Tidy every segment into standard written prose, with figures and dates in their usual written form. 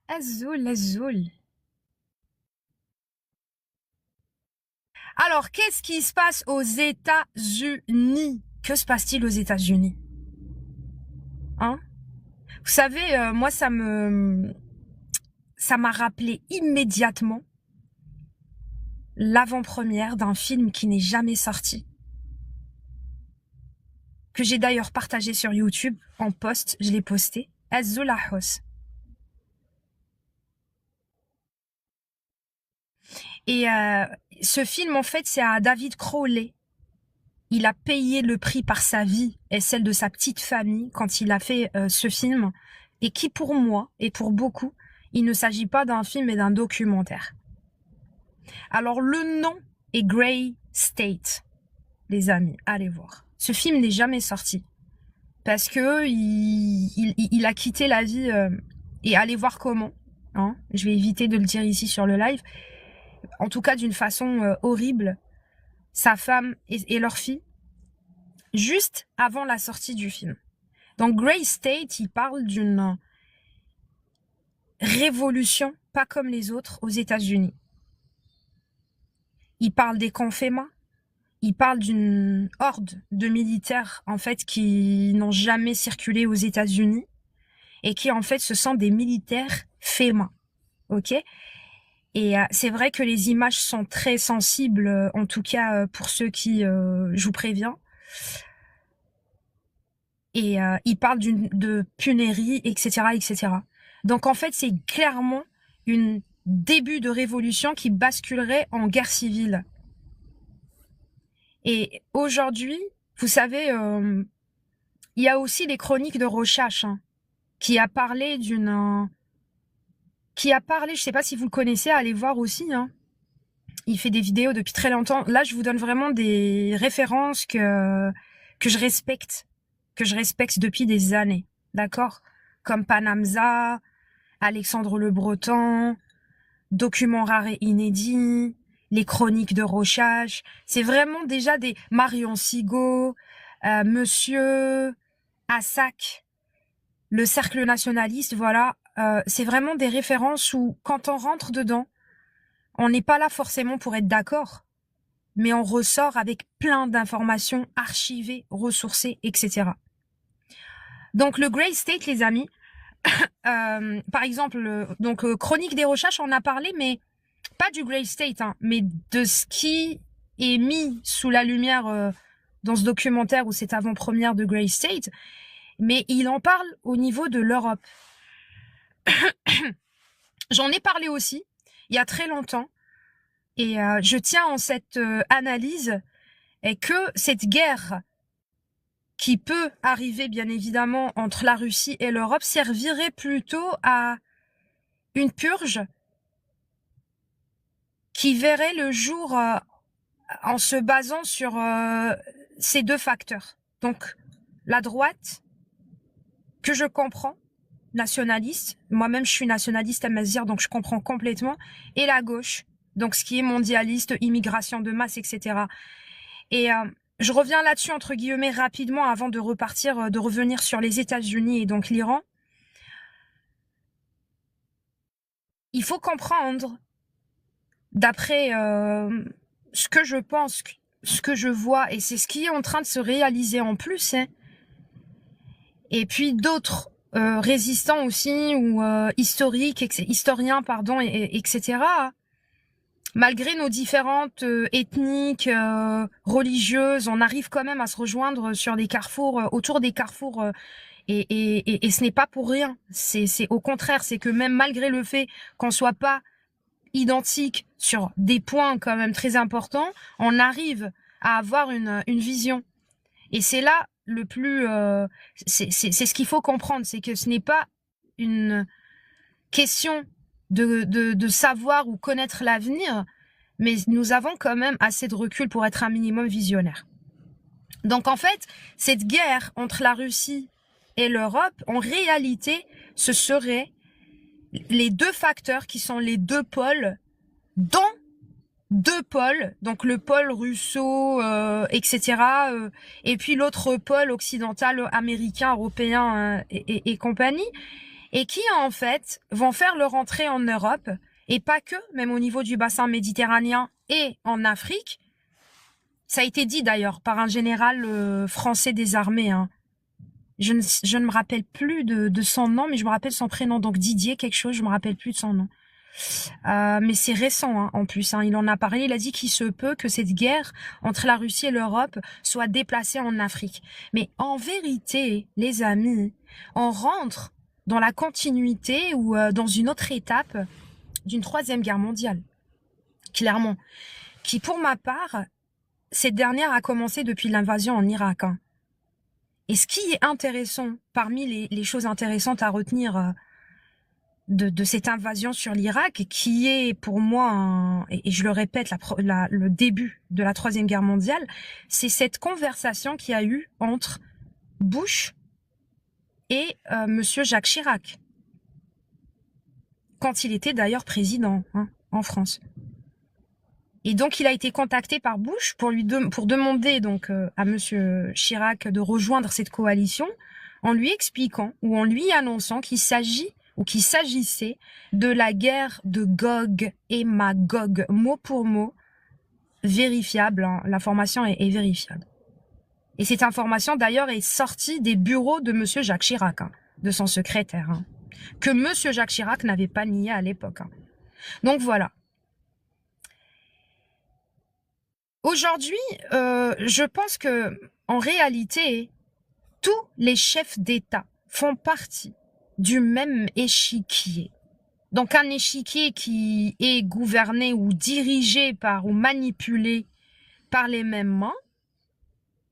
Azul, azul. Alors, qu'est-ce qui se passe aux États-Unis? Que se passe-t-il aux États-Unis? Hein? Vous savez, moi, ça m'a rappelé immédiatement l'avant-première d'un film qui n'est jamais sorti, que j'ai d'ailleurs partagé sur YouTube en post, je l'ai posté. Azul Ahos. Et ce film, en fait, c'est à David Crowley. Il a payé le prix par sa vie et celle de sa petite famille quand il a fait ce film. Et qui, pour moi, et pour beaucoup, il ne s'agit pas d'un film mais d'un documentaire. Alors, le nom est Grey State. Les amis, allez voir. Ce film n'est jamais sorti. Parce que il a quitté la vie et allez voir comment. Hein. Je vais éviter de le dire ici sur le live. En tout cas, d'une façon horrible. Sa femme et leur fille. Juste avant la sortie du film. Donc Grey State, il parle d'une révolution pas comme les autres aux États-Unis. Il parle des camps FEMA. Il parle d'une horde de militaires en fait qui n'ont jamais circulé aux États-Unis et qui en fait ce sont des militaires FEMA. OK? Et c'est vrai que les images sont très sensibles, en tout cas pour ceux qui, je vous préviens. Et il parle de punairie, etc., etc. Donc en fait, c'est clairement un début de révolution qui basculerait en guerre civile. Et aujourd'hui, vous savez, il y a aussi les chroniques de Rochache, hein, qui a parlé je sais pas si vous le connaissez, allez voir aussi, hein. Il fait des vidéos depuis très longtemps. Là, je vous donne vraiment des références que je respecte depuis des années, d'accord? Comme Panamza, Alexandre Le Breton, Documents rares et inédits, les chroniques de Rochage. C'est vraiment déjà des Marion Sigaud, Monsieur Assac, le Cercle nationaliste, voilà. C'est vraiment des références où, quand on rentre dedans, on n'est pas là forcément pour être d'accord, mais on ressort avec plein d'informations archivées, ressourcées, etc. Donc le Grey State, les amis, par exemple, Chronique des Recherches, on a parlé, mais pas du Grey State, hein, mais de ce qui est mis sous la lumière dans ce documentaire ou cette avant-première de Grey State, mais il en parle au niveau de l'Europe. J'en ai parlé aussi, il y a très longtemps, et je tiens en cette analyse et que cette guerre qui peut arriver bien évidemment entre la Russie et l'Europe servirait plutôt à une purge qui verrait le jour en se basant sur ces deux facteurs. Donc la droite, que je comprends, nationaliste, moi-même je suis nationaliste à Mazir, donc je comprends complètement, et la gauche, donc ce qui est mondialiste, immigration de masse, etc. Et je reviens là-dessus entre guillemets rapidement avant de repartir, de revenir sur les États-Unis et donc l'Iran. Il faut comprendre, d'après ce que je pense, ce que je vois, et c'est ce qui est en train de se réaliser en plus, hein. Et puis d'autres résistants aussi, ou historiens, pardon, etc. Malgré nos différentes ethniques, religieuses, on arrive quand même à se rejoindre sur des carrefours, autour des carrefours, et ce n'est pas pour rien. C'est au contraire, c'est que même malgré le fait qu'on soit pas identique sur des points quand même très importants, on arrive à avoir une vision. Et c'est là le plus, c'est ce qu'il faut comprendre, c'est que ce n'est pas une question de savoir ou connaître l'avenir, mais nous avons quand même assez de recul pour être un minimum visionnaire. Donc en fait, cette guerre entre la Russie et l'Europe, en réalité, ce serait les deux facteurs qui sont les deux pôles, dont deux pôles, donc le pôle russo, etc., et puis l'autre pôle occidental, américain, européen et compagnie. et qui en fait vont faire leur entrée en Europe, et pas que, même au niveau du bassin méditerranéen et en Afrique. Ça a été dit d'ailleurs par un général français des armées, hein. Je ne me rappelle plus de son nom, mais je me rappelle son prénom, donc Didier quelque chose, je me rappelle plus de son nom. Mais c'est récent, hein, en plus, hein, il en a parlé, il a dit qu'il se peut que cette guerre entre la Russie et l'Europe soit déplacée en Afrique. Mais en vérité, les amis, on rentre dans la continuité ou dans une autre étape d'une troisième guerre mondiale, clairement, qui pour ma part, cette dernière a commencé depuis l'invasion en Irak, hein. Et ce qui est intéressant, parmi les choses intéressantes à retenir de cette invasion sur l'Irak, qui est pour moi, et je le répète, le début de la Troisième Guerre mondiale, c'est cette conversation qu'il y a eu entre Bush et Monsieur Jacques Chirac, quand il était d'ailleurs président, hein, en France. Et donc, il a été contacté par Bush pour demander donc à Monsieur Chirac de rejoindre cette coalition, en lui expliquant ou en lui annonçant qu'il s'agissait de la guerre de Gog et Magog, mot pour mot, vérifiable, hein, l'information est vérifiable. Et cette information d'ailleurs est sortie des bureaux de Monsieur Jacques Chirac, hein, de son secrétaire, hein, que Monsieur Jacques Chirac n'avait pas nié à l'époque, hein. Donc voilà. Aujourd'hui, je pense que en réalité, tous les chefs d'État font partie du même échiquier. Donc un échiquier qui est gouverné ou dirigé par ou manipulé par les mêmes mains,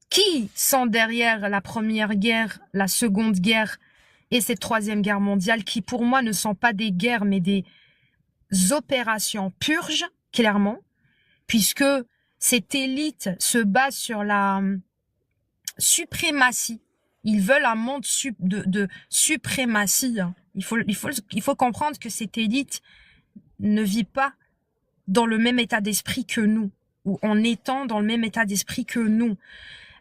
qui sont derrière la Première Guerre, la Seconde Guerre et cette Troisième Guerre mondiale, qui pour moi ne sont pas des guerres mais des opérations purges, clairement, puisque cette élite se base sur la suprématie. Ils veulent un monde de suprématie. Il faut comprendre que cette élite ne vit pas dans le même état d'esprit que nous, ou en étant dans le même état d'esprit que nous.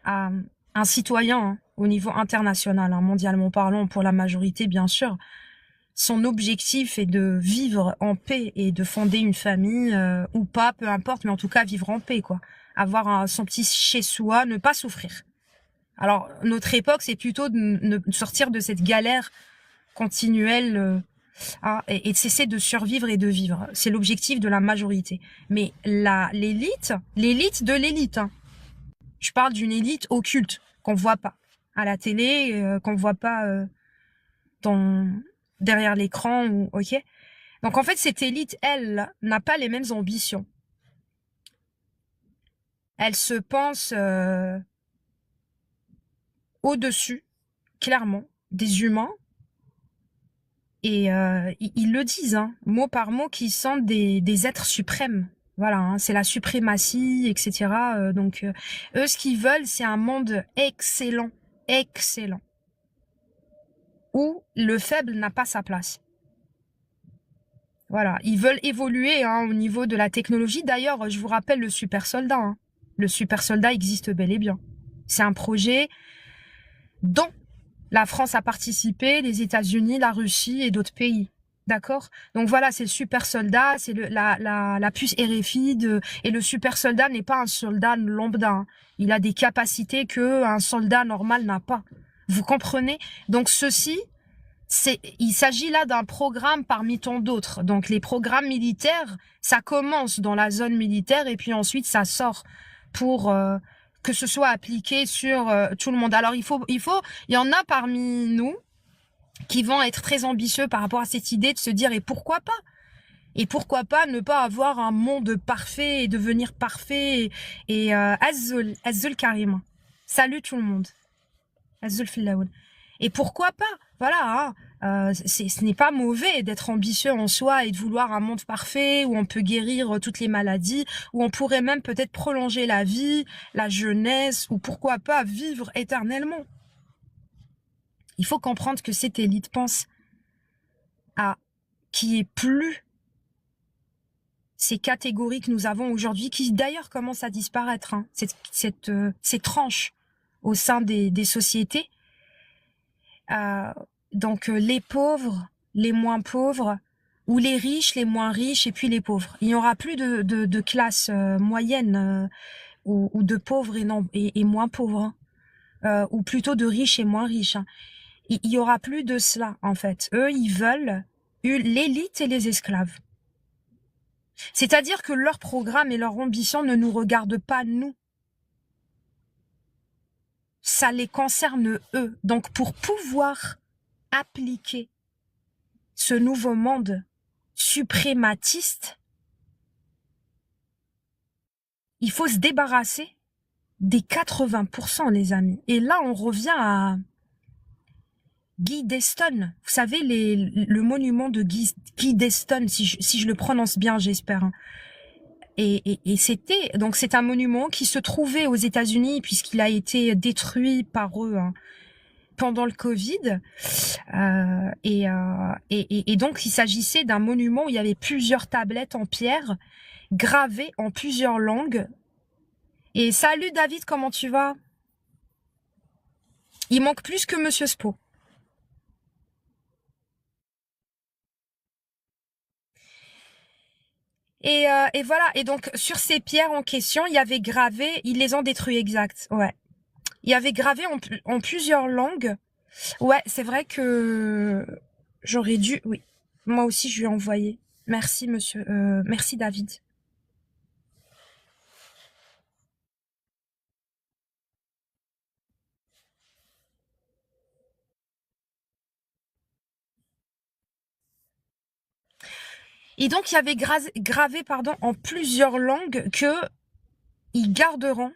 Un citoyen, hein, au niveau international, hein, mondialement parlant, pour la majorité bien sûr, son objectif est de vivre en paix et de fonder une famille ou pas, peu importe, mais en tout cas vivre en paix, quoi. Avoir son petit chez-soi, ne pas souffrir. Alors, notre époque, c'est plutôt de sortir de cette galère continuelle hein, et de cesser de survivre et de vivre. C'est l'objectif de la majorité. Mais l'élite de l'élite, hein. Je parle d'une élite occulte, qu'on voit pas à la télé, qu'on voit pas derrière l'écran, ou ok. Donc en fait, cette élite, elle, n'a pas les mêmes ambitions. Elle se pense au-dessus, clairement, des humains. Et ils le disent, hein, mot par mot, qu'ils sont des êtres suprêmes. Voilà, hein, c'est la suprématie, etc. Donc eux, ce qu'ils veulent, c'est un monde excellent, excellent, où le faible n'a pas sa place. Voilà, ils veulent évoluer hein, au niveau de la technologie. D'ailleurs, je vous rappelle le super soldat. Hein. Le super soldat existe bel et bien. C'est un projet dont la France a participé, les États-Unis, la Russie et d'autres pays. D'accord? Donc voilà, c'est le super soldat, c'est la puce RFI et le super soldat n'est pas un soldat lambda. Hein. Il a des capacités que un soldat normal n'a pas. Vous comprenez? Donc il s'agit là d'un programme parmi tant d'autres. Donc les programmes militaires, ça commence dans la zone militaire et puis ensuite ça sort pour que ce soit appliqué sur tout le monde. Alors il y en a parmi nous qui vont être très ambitieux par rapport à cette idée de se dire et pourquoi pas? Et pourquoi pas ne pas avoir un monde parfait et devenir parfait et Azul Karim. Salut tout le monde. Azul Fillaoul. Et pourquoi pas? Voilà, hein, ce n'est pas mauvais d'être ambitieux en soi et de vouloir un monde parfait où on peut guérir toutes les maladies, où on pourrait même peut-être prolonger la vie, la jeunesse, ou pourquoi pas vivre éternellement. Il faut comprendre que cette élite pense à qui est plus ces catégories que nous avons aujourd'hui, qui d'ailleurs commencent à disparaître, hein, ces tranches au sein des sociétés. Donc les pauvres, les moins pauvres, ou les riches, les moins riches, et puis les pauvres. Il n'y aura plus de classe moyenne ou de pauvres et moins pauvres, hein. Ou plutôt de riches et moins riches, hein. Il y aura plus de cela, en fait. Eux, ils veulent l'élite et les esclaves. C'est-à-dire que leur programme et leur ambition ne nous regardent pas, nous. Ça les concerne, eux. Donc, pour pouvoir appliquer ce nouveau monde suprématiste, il faut se débarrasser des 80%, les amis. Et là, on revient à Guy d'Eston. Vous savez, le monument de Guy d'Eston, si je le prononce bien, j'espère, hein. Et c'est un monument qui se trouvait aux États-Unis puisqu'il a été détruit par eux, hein, pendant le Covid. Et donc, il s'agissait d'un monument où il y avait plusieurs tablettes en pierre gravées en plusieurs langues. Et salut David, comment tu vas? Il manque plus que Monsieur Spo. Et voilà. Et donc, sur ces pierres en question, il y avait gravé, ils les ont détruits, exact. Ouais. Il y avait gravé en plusieurs langues. Ouais, c'est vrai que j'aurais dû, oui. Moi aussi, je lui ai envoyé. Merci, monsieur, merci, David. Et donc, il y avait gravé, pardon, en plusieurs langues que ils garderont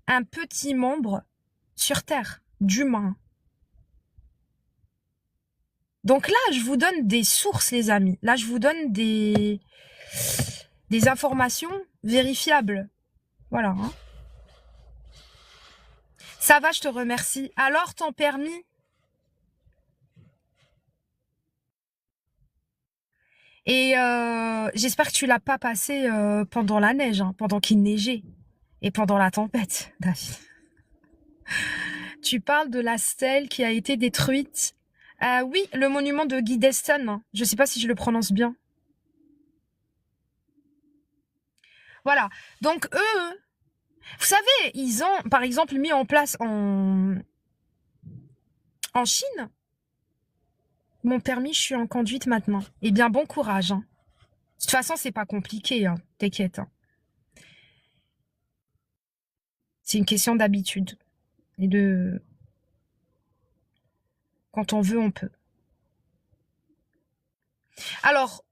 un petit membre sur Terre, d'humain. Donc là, je vous donne des sources, les amis. Là, je vous donne des informations vérifiables. Voilà, hein. Ça va, je te remercie. Alors, ton permis? Et j'espère que tu l'as pas passé pendant la neige, hein, pendant qu'il neigeait. Et pendant la tempête, David. Tu parles de la stèle qui a été détruite. Oui, le monument de Guy d'Eston, hein. Je sais pas si je le prononce bien. Voilà. Donc eux, vous savez, ils ont, par exemple, mis en place en Chine. Mon permis, je suis en conduite maintenant. Eh bien, bon courage, hein. De toute façon, c'est pas compliqué, hein. T'inquiète, hein. C'est une question d'habitude. Et de... Quand on veut, on peut. Alors,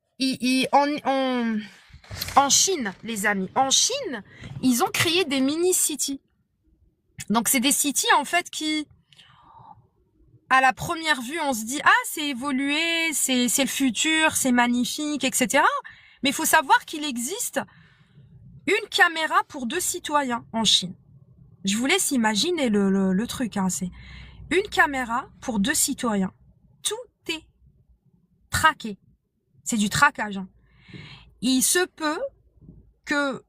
en Chine, les amis, en Chine, ils ont créé des mini-cities. Donc, c'est des cities, en fait, qui, à la première vue, on se dit, ah, c'est évolué, c'est le futur, c'est magnifique, etc. Mais il faut savoir qu'il existe une caméra pour 2 citoyens en Chine. Je vous laisse imaginer le truc, hein. C'est une caméra pour 2 citoyens. Tout est traqué. C'est du traquage, hein. Il se peut que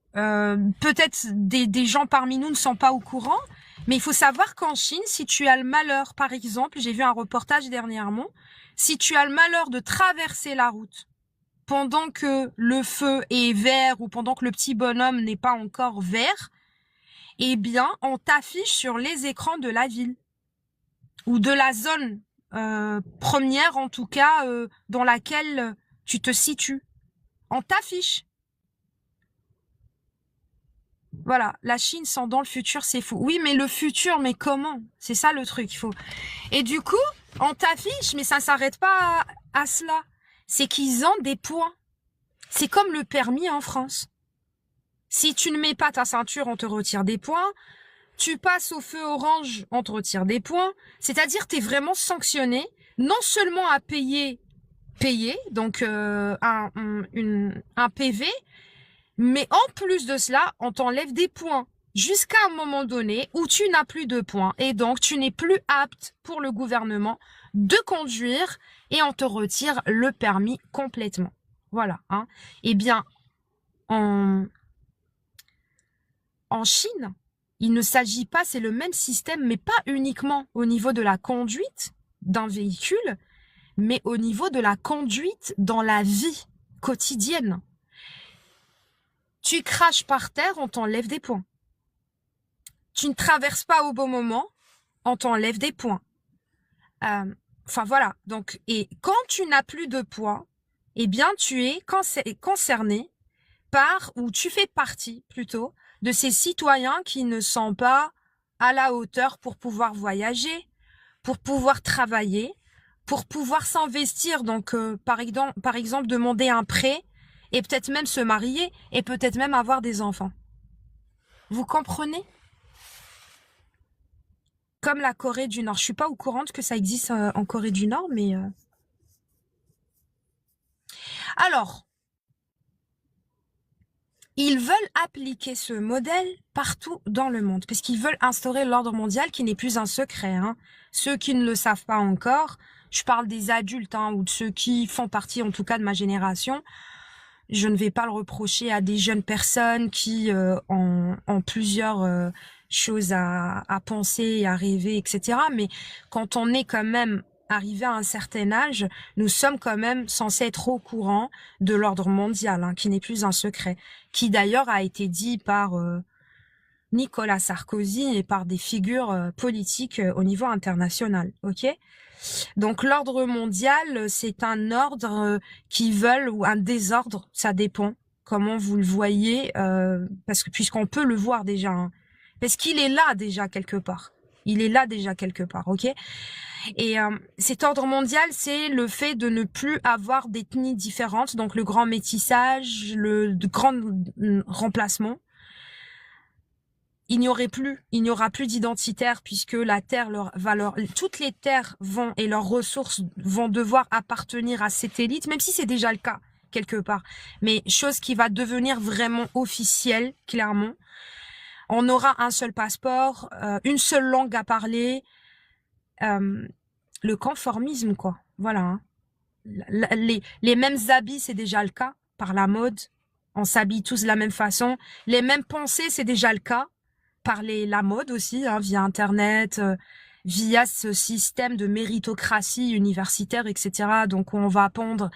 peut-être des gens parmi nous ne sont pas au courant, mais il faut savoir qu'en Chine, si tu as le malheur, par exemple, j'ai vu un reportage dernièrement, si tu as le malheur de traverser la route pendant que le feu est vert ou pendant que le petit bonhomme n'est pas encore vert, eh bien, on t'affiche sur les écrans de la ville ou de la zone première, en tout cas, dans laquelle tu te situes. On t'affiche. Voilà, la Chine sent dans le futur, c'est fou. Oui, mais le futur, mais comment? C'est ça le truc, il faut. Et du coup, on t'affiche, mais ça s'arrête pas à cela. C'est qu'ils ont des points. C'est comme le permis en France. Si tu ne mets pas ta ceinture, on te retire des points. Tu passes au feu orange, on te retire des points. C'est-à-dire, t'es vraiment sanctionné, non seulement à payer, donc un PV, mais en plus de cela, on t'enlève des points jusqu'à un moment donné où tu n'as plus de points et donc tu n'es plus apte pour le gouvernement de conduire et on te retire le permis complètement. Voilà, hein. Eh bien, en Chine, il ne s'agit pas, c'est le même système, mais pas uniquement au niveau de la conduite d'un véhicule, mais au niveau de la conduite dans la vie quotidienne. Tu craches par terre, on t'enlève des points. Tu ne traverses pas au bon moment, on t'enlève des points. Enfin voilà. Donc, et quand tu n'as plus de points, eh bien tu es concerné par, ou tu fais partie plutôt, de ces citoyens qui ne sont pas à la hauteur pour pouvoir voyager, pour pouvoir travailler, pour pouvoir s'investir. Donc, par exemple, demander un prêt et peut-être même se marier et peut-être même avoir des enfants. Vous comprenez? Comme la Corée du Nord. Je suis pas au courant que ça existe en Corée du Nord, mais... Alors, ils veulent appliquer ce modèle partout dans le monde, parce qu'ils veulent instaurer l'ordre mondial qui n'est plus un secret. Hein. Ceux qui ne le savent pas encore, je parle des adultes hein, ou de ceux qui font partie en tout cas de ma génération, je ne vais pas le reprocher à des jeunes personnes qui ont plusieurs choses à penser et à rêver, etc. Mais quand on est quand même arrivé à un certain âge, nous sommes quand même censés être au courant de l'ordre mondial, hein, qui n'est plus un secret, qui d'ailleurs a été dit par Nicolas Sarkozy et par des figures politiques au niveau international, ok ? Donc l'ordre mondial, c'est un ordre qui veulent ou un désordre, ça dépend comment vous le voyez, parce que puisqu'on peut le voir déjà, hein, parce qu'il est là déjà quelque part. Il est là déjà quelque part, ok ? Et cet ordre mondial, c'est le fait de ne plus avoir d'ethnies différentes, donc le grand métissage, le grand remplacement. Il n'y aura plus d'identitaires puisque la terre toutes les terres vont et leurs ressources vont devoir appartenir à cette élite, même si c'est déjà le cas quelque part. Mais chose qui va devenir vraiment officielle, clairement. On aura un seul passeport, une seule langue à parler, le conformisme quoi. Voilà. Hein. Les mêmes habits, c'est déjà le cas par la mode. On s'habille tous de la même façon. Les mêmes pensées, c'est déjà le cas. Par la mode aussi, hein, via Internet, via ce système de méritocratie universitaire, etc. Donc, on va pondre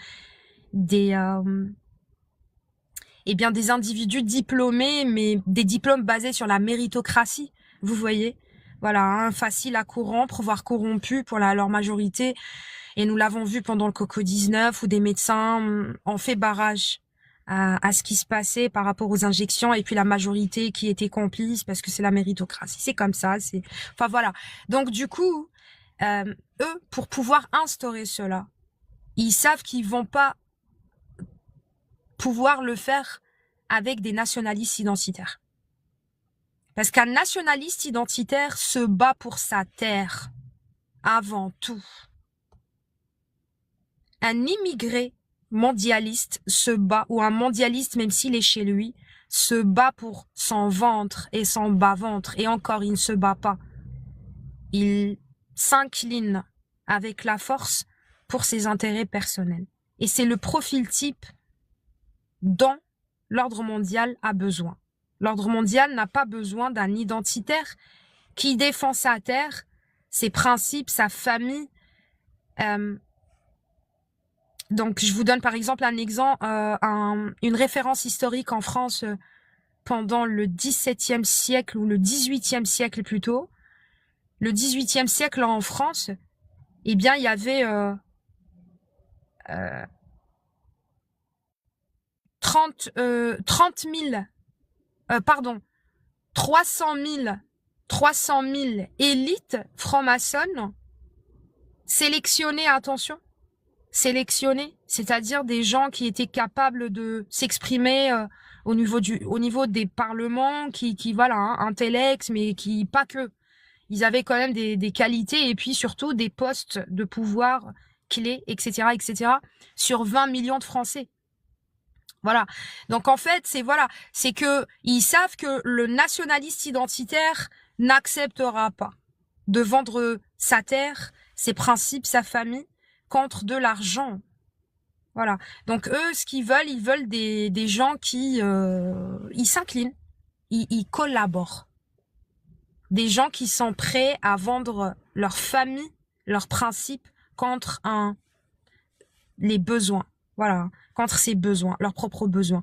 des individus diplômés, mais des diplômes basés sur la méritocratie, vous voyez. Voilà, hein, facile à corrompre, voire corrompu pour leur majorité. Et nous l'avons vu pendant le Coco-19 où des médecins ont fait barrage à ce qui se passait par rapport aux injections et puis la majorité qui était complice parce que c'est la méritocratie. C'est comme ça. Enfin voilà. Donc du coup, eux, pour pouvoir instaurer cela, ils savent qu'ils vont pas pouvoir le faire avec des nationalistes identitaires. Parce qu'un nationaliste identitaire se bat pour sa terre avant tout. Un immigré mondialiste se bat, ou un mondialiste, même s'il est chez lui, se bat pour son ventre et son bas-ventre. Et encore, il ne se bat pas. Il s'incline avec la force pour ses intérêts personnels. Et c'est le profil type dont l'ordre mondial a besoin. L'ordre mondial n'a pas besoin d'un identitaire qui défend sa terre, ses principes, sa famille. Donc, je vous donne par exemple une référence historique en France pendant le XVIIe siècle ou le XVIIIe siècle plutôt. Le XVIIIe siècle en France, eh bien, il y avait 300 000 élites francs-maçonnes sélectionnées, attention, sélectionnés, c'est-à-dire des gens qui étaient capables de s'exprimer au niveau des parlements, qui voilà, hein, intellects, mais qui pas que. Ils avaient quand même des qualités et puis surtout des postes de pouvoir clés, etc., etc., sur 20 millions de Français. Voilà. Donc en fait, c'est que ils savent que le nationaliste identitaire n'acceptera pas de vendre sa terre, ses principes, sa famille contre de l'argent. Voilà. Donc eux, ce qu'ils veulent, ils veulent des gens qui ils s'inclinent, ils collaborent. Des gens qui sont prêts à vendre leur famille, leurs principes contre un les besoins. Voilà, contre ses besoins, leurs propres besoins.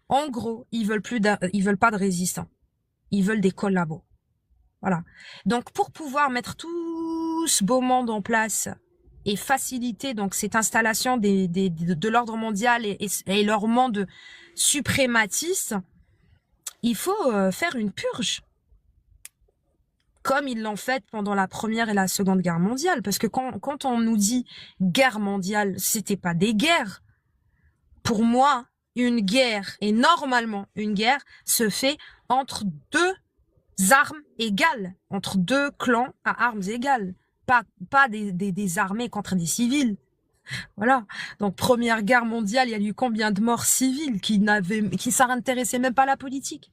En gros, ils veulent pas de résistants. Ils veulent des collabos. Voilà. Donc, pour pouvoir mettre tout ce beau monde en place et faciliter donc cette installation de l'ordre mondial et leur monde suprématiste, il faut faire une purge. Comme ils l'ont fait pendant la Première et la Seconde Guerre mondiale. Parce que quand on nous dit guerre mondiale, c'était pas des guerres. Pour moi, une guerre, et normalement une guerre, se fait entre deux armes égales, entre deux clans à armes égales. Pas des armées contre des civils. Voilà. Donc, Première Guerre mondiale, il y a eu combien de morts civiles qui s'intéressaient même pas à la politique.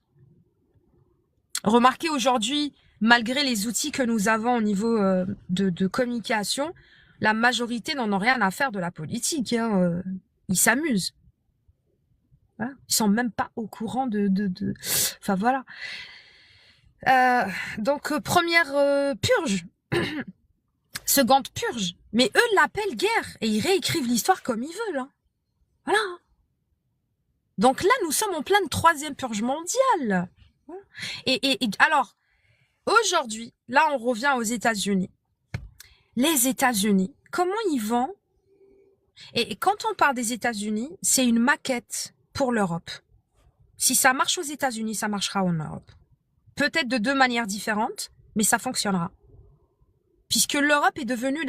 Remarquez aujourd'hui, malgré les outils que nous avons au niveau de communication, la majorité n'en ont rien à faire de la politique. Hein. Ils s'amusent. Voilà. Ils sont même pas au courant Enfin voilà. Donc première purge, seconde purge. Mais eux l'appellent guerre et ils réécrivent l'histoire comme ils veulent. Hein. Voilà. Donc là, nous sommes en pleine troisième purge mondiale. Et alors, aujourd'hui, là, on revient aux États-Unis. Les États-Unis, comment ils vont? Et quand on parle des États-Unis, c'est une maquette pour l'Europe. Si ça marche aux États-Unis, ça marchera en Europe. Peut-être de deux manières différentes, mais ça fonctionnera. Puisque l'Europe est devenue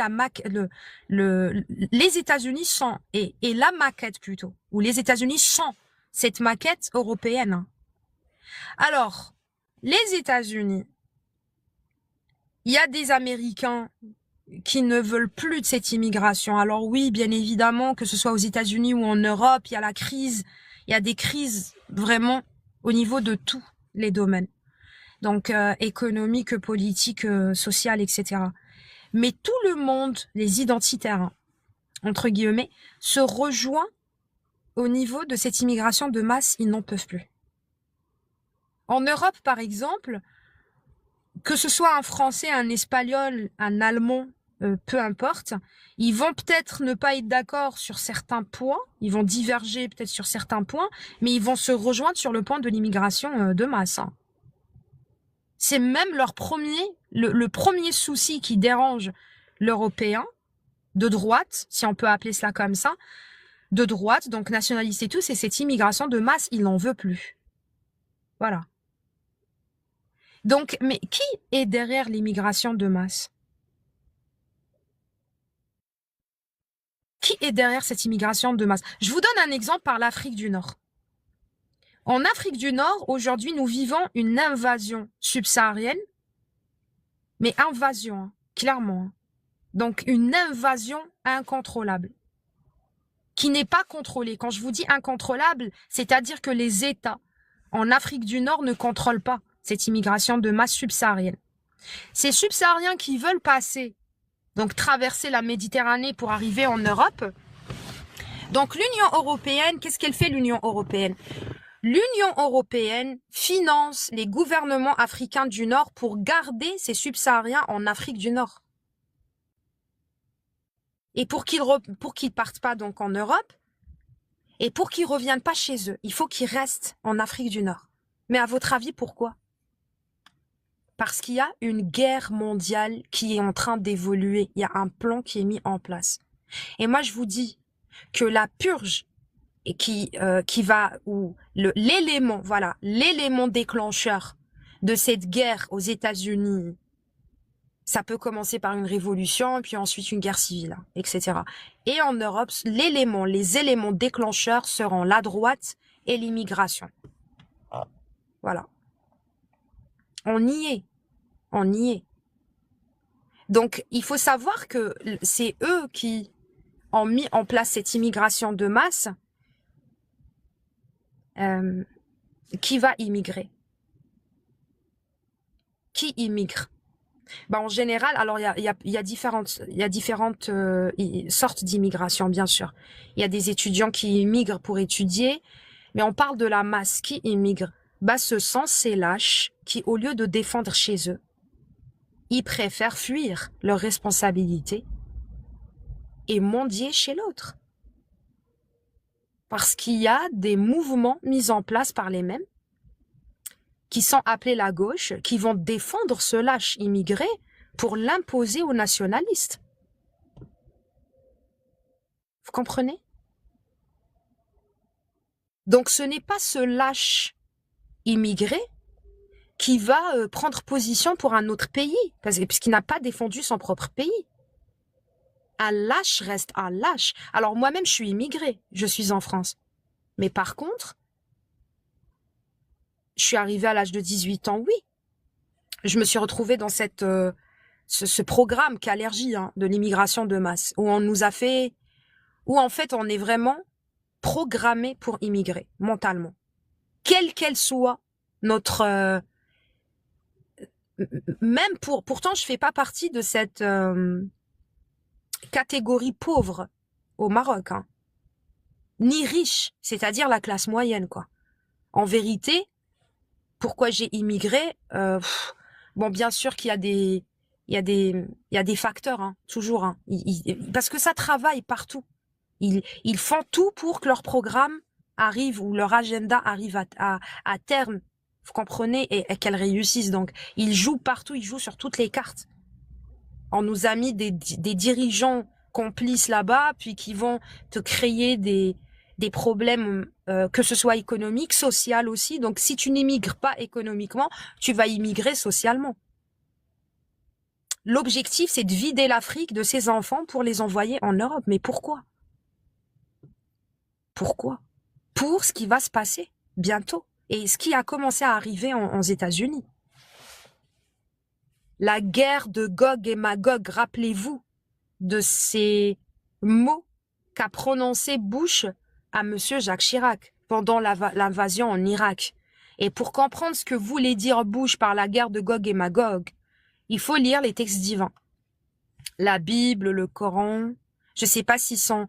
les États-Unis sont, et la maquette plutôt, ou les États-Unis sont cette maquette européenne. Alors, les États-Unis, il y a des Américains qui ne veulent plus de cette immigration. Alors oui, bien évidemment, que ce soit aux États-Unis ou en Europe, il y a la crise, il y a des crises vraiment au niveau de tous les domaines. Donc économique, politique, social, etc. Mais tout le monde, les identitaires, entre guillemets, se rejoint au niveau de cette immigration de masse, ils n'en peuvent plus. En Europe, par exemple, que ce soit un Français, un Espagnol, un Allemand, peu importe, ils vont peut-être ne pas être d'accord sur certains points, ils vont diverger peut-être sur certains points, mais ils vont se rejoindre sur le point de l'immigration de masse. Hein. C'est même le premier souci qui dérange l'Européen de droite, si on peut appeler cela comme ça, de droite, donc nationaliste et tout, c'est cette immigration de masse, il n'en veut plus. Voilà. Donc, mais qui est derrière l'immigration de masse? Qui est derrière cette immigration de masse? Je vous donne un exemple par l'Afrique du Nord. En Afrique du Nord, aujourd'hui, nous vivons une invasion subsaharienne, mais invasion, hein, clairement. Hein. Donc, une invasion incontrôlable, qui n'est pas contrôlée. Quand je vous dis incontrôlable, c'est-à-dire que les États en Afrique du Nord ne contrôlent pas cette immigration de masse subsaharienne. Ces subsahariens qui veulent passer, donc traverser la Méditerranée pour arriver en Europe. Donc l'Union européenne, qu'est-ce qu'elle fait l'Union européenne? L'Union européenne finance les gouvernements africains du Nord pour garder ces subsahariens en Afrique du Nord. Et pour qu'ils partent pas donc en Europe, et pour qu'ils reviennent pas chez eux, il faut qu'ils restent en Afrique du Nord. Mais à votre avis, pourquoi? Parce qu'il y a une guerre mondiale qui est en train d'évoluer. Il y a un plan qui est mis en place. Et moi, je vous dis que la purge et qui va, ou l'élément déclencheur de cette guerre aux États-Unis, ça peut commencer par une révolution, puis ensuite une guerre civile, etc. Et en Europe, les éléments déclencheurs seront la droite et l'immigration. Voilà. On y est. On y est. Donc, il faut savoir que c'est eux qui ont mis en place cette immigration de masse. Qui va immigrer? Qui immigre? Ben, en général, alors il y a différentes sortes d'immigration, bien sûr. Il y a des étudiants qui immigrent pour étudier, mais on parle de la masse. Qui immigre? Ben, ce sont ces lâches qui, au lieu de défendre chez eux, ils préfèrent fuir leurs responsabilités et mendier chez l'autre. Parce qu'il y a des mouvements mis en place par les mêmes qui sont appelés la gauche, qui vont défendre ce lâche immigré pour l'imposer aux nationalistes. Vous comprenez? Donc ce n'est pas ce lâche immigré qui va prendre position pour un autre pays, puisqu'il n'a pas défendu son propre pays. Un lâche reste un lâche. Alors moi-même, je suis immigrée, je suis en France. Mais par contre, je suis arrivée à l'âge de 18 ans, oui. Je me suis retrouvée dans ce programme qu'Allergie de l'immigration de masse, où on nous a fait, où en fait on est vraiment programmé pour immigrer mentalement, quelle qu'elle soit notre, même pourtant je fais pas partie de cette catégorie pauvre au Maroc, hein, ni riche, c'est-à-dire la classe moyenne, quoi. En vérité, pourquoi j'ai immigré? Bon, bien sûr qu'il y a des facteurs, hein, toujours, hein, parce que ça travaille partout. Ils font tout pour que leur programme arrive ou leur agenda arrive à terme. Vous comprenez? Et qu'elles réussissent. Donc, ils jouent partout, ils jouent sur toutes les cartes. On nous a mis des dirigeants complices là-bas, puis qui vont te créer des problèmes, que ce soit économique, social aussi. Donc, si tu n'immigres pas économiquement, tu vas immigrer socialement. L'objectif, c'est de vider l'Afrique de ses enfants pour les envoyer en Europe. Mais pourquoi? Pourquoi? Pour ce qui va se passer bientôt et ce qui a commencé à arriver aux États-Unis. La guerre de Gog et Magog, rappelez-vous de ces mots qu'a prononcé Bush à monsieur Jacques Chirac pendant l'invasion en Irak. Et pour comprendre ce que voulait dire Bush par la guerre de Gog et Magog, il faut lire les textes divins. La Bible, le Coran, je ne sais pas s'ils sont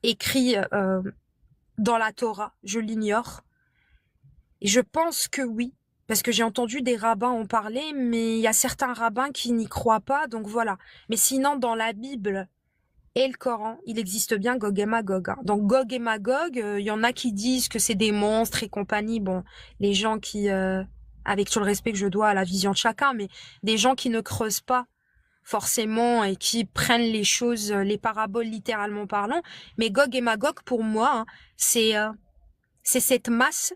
écrits dans la Torah, je l'ignore. Et je pense que oui, parce que j'ai entendu des rabbins en parler, mais il y a certains rabbins qui n'y croient pas, donc voilà. Mais sinon, dans la Bible et le Coran, il existe bien Gog et Magog. Hein. Donc Gog et Magog, il y en a qui disent que c'est des monstres et compagnie. Bon, les gens qui, avec tout le respect que je dois à la vision de chacun, mais des gens qui ne creusent pas forcément et qui prennent les choses, les paraboles littéralement parlant. Mais Gog et Magog, pour moi, hein, c'est cette masse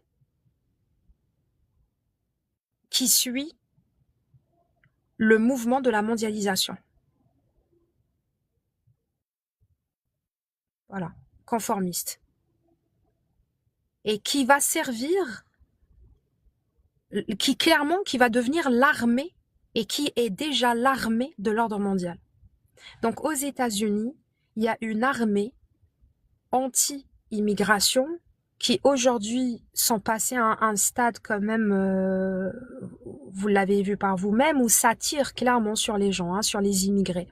qui suit le mouvement de la mondialisation. Voilà, conformiste. Et qui va servir, qui va devenir l'armée et qui est déjà l'armée de l'ordre mondial. Donc aux États-Unis, il y a une armée anti-immigration qui aujourd'hui sont passés à un stade quand même, vous l'avez vu par vous-même, où ça tire clairement sur les gens, hein, sur les immigrés.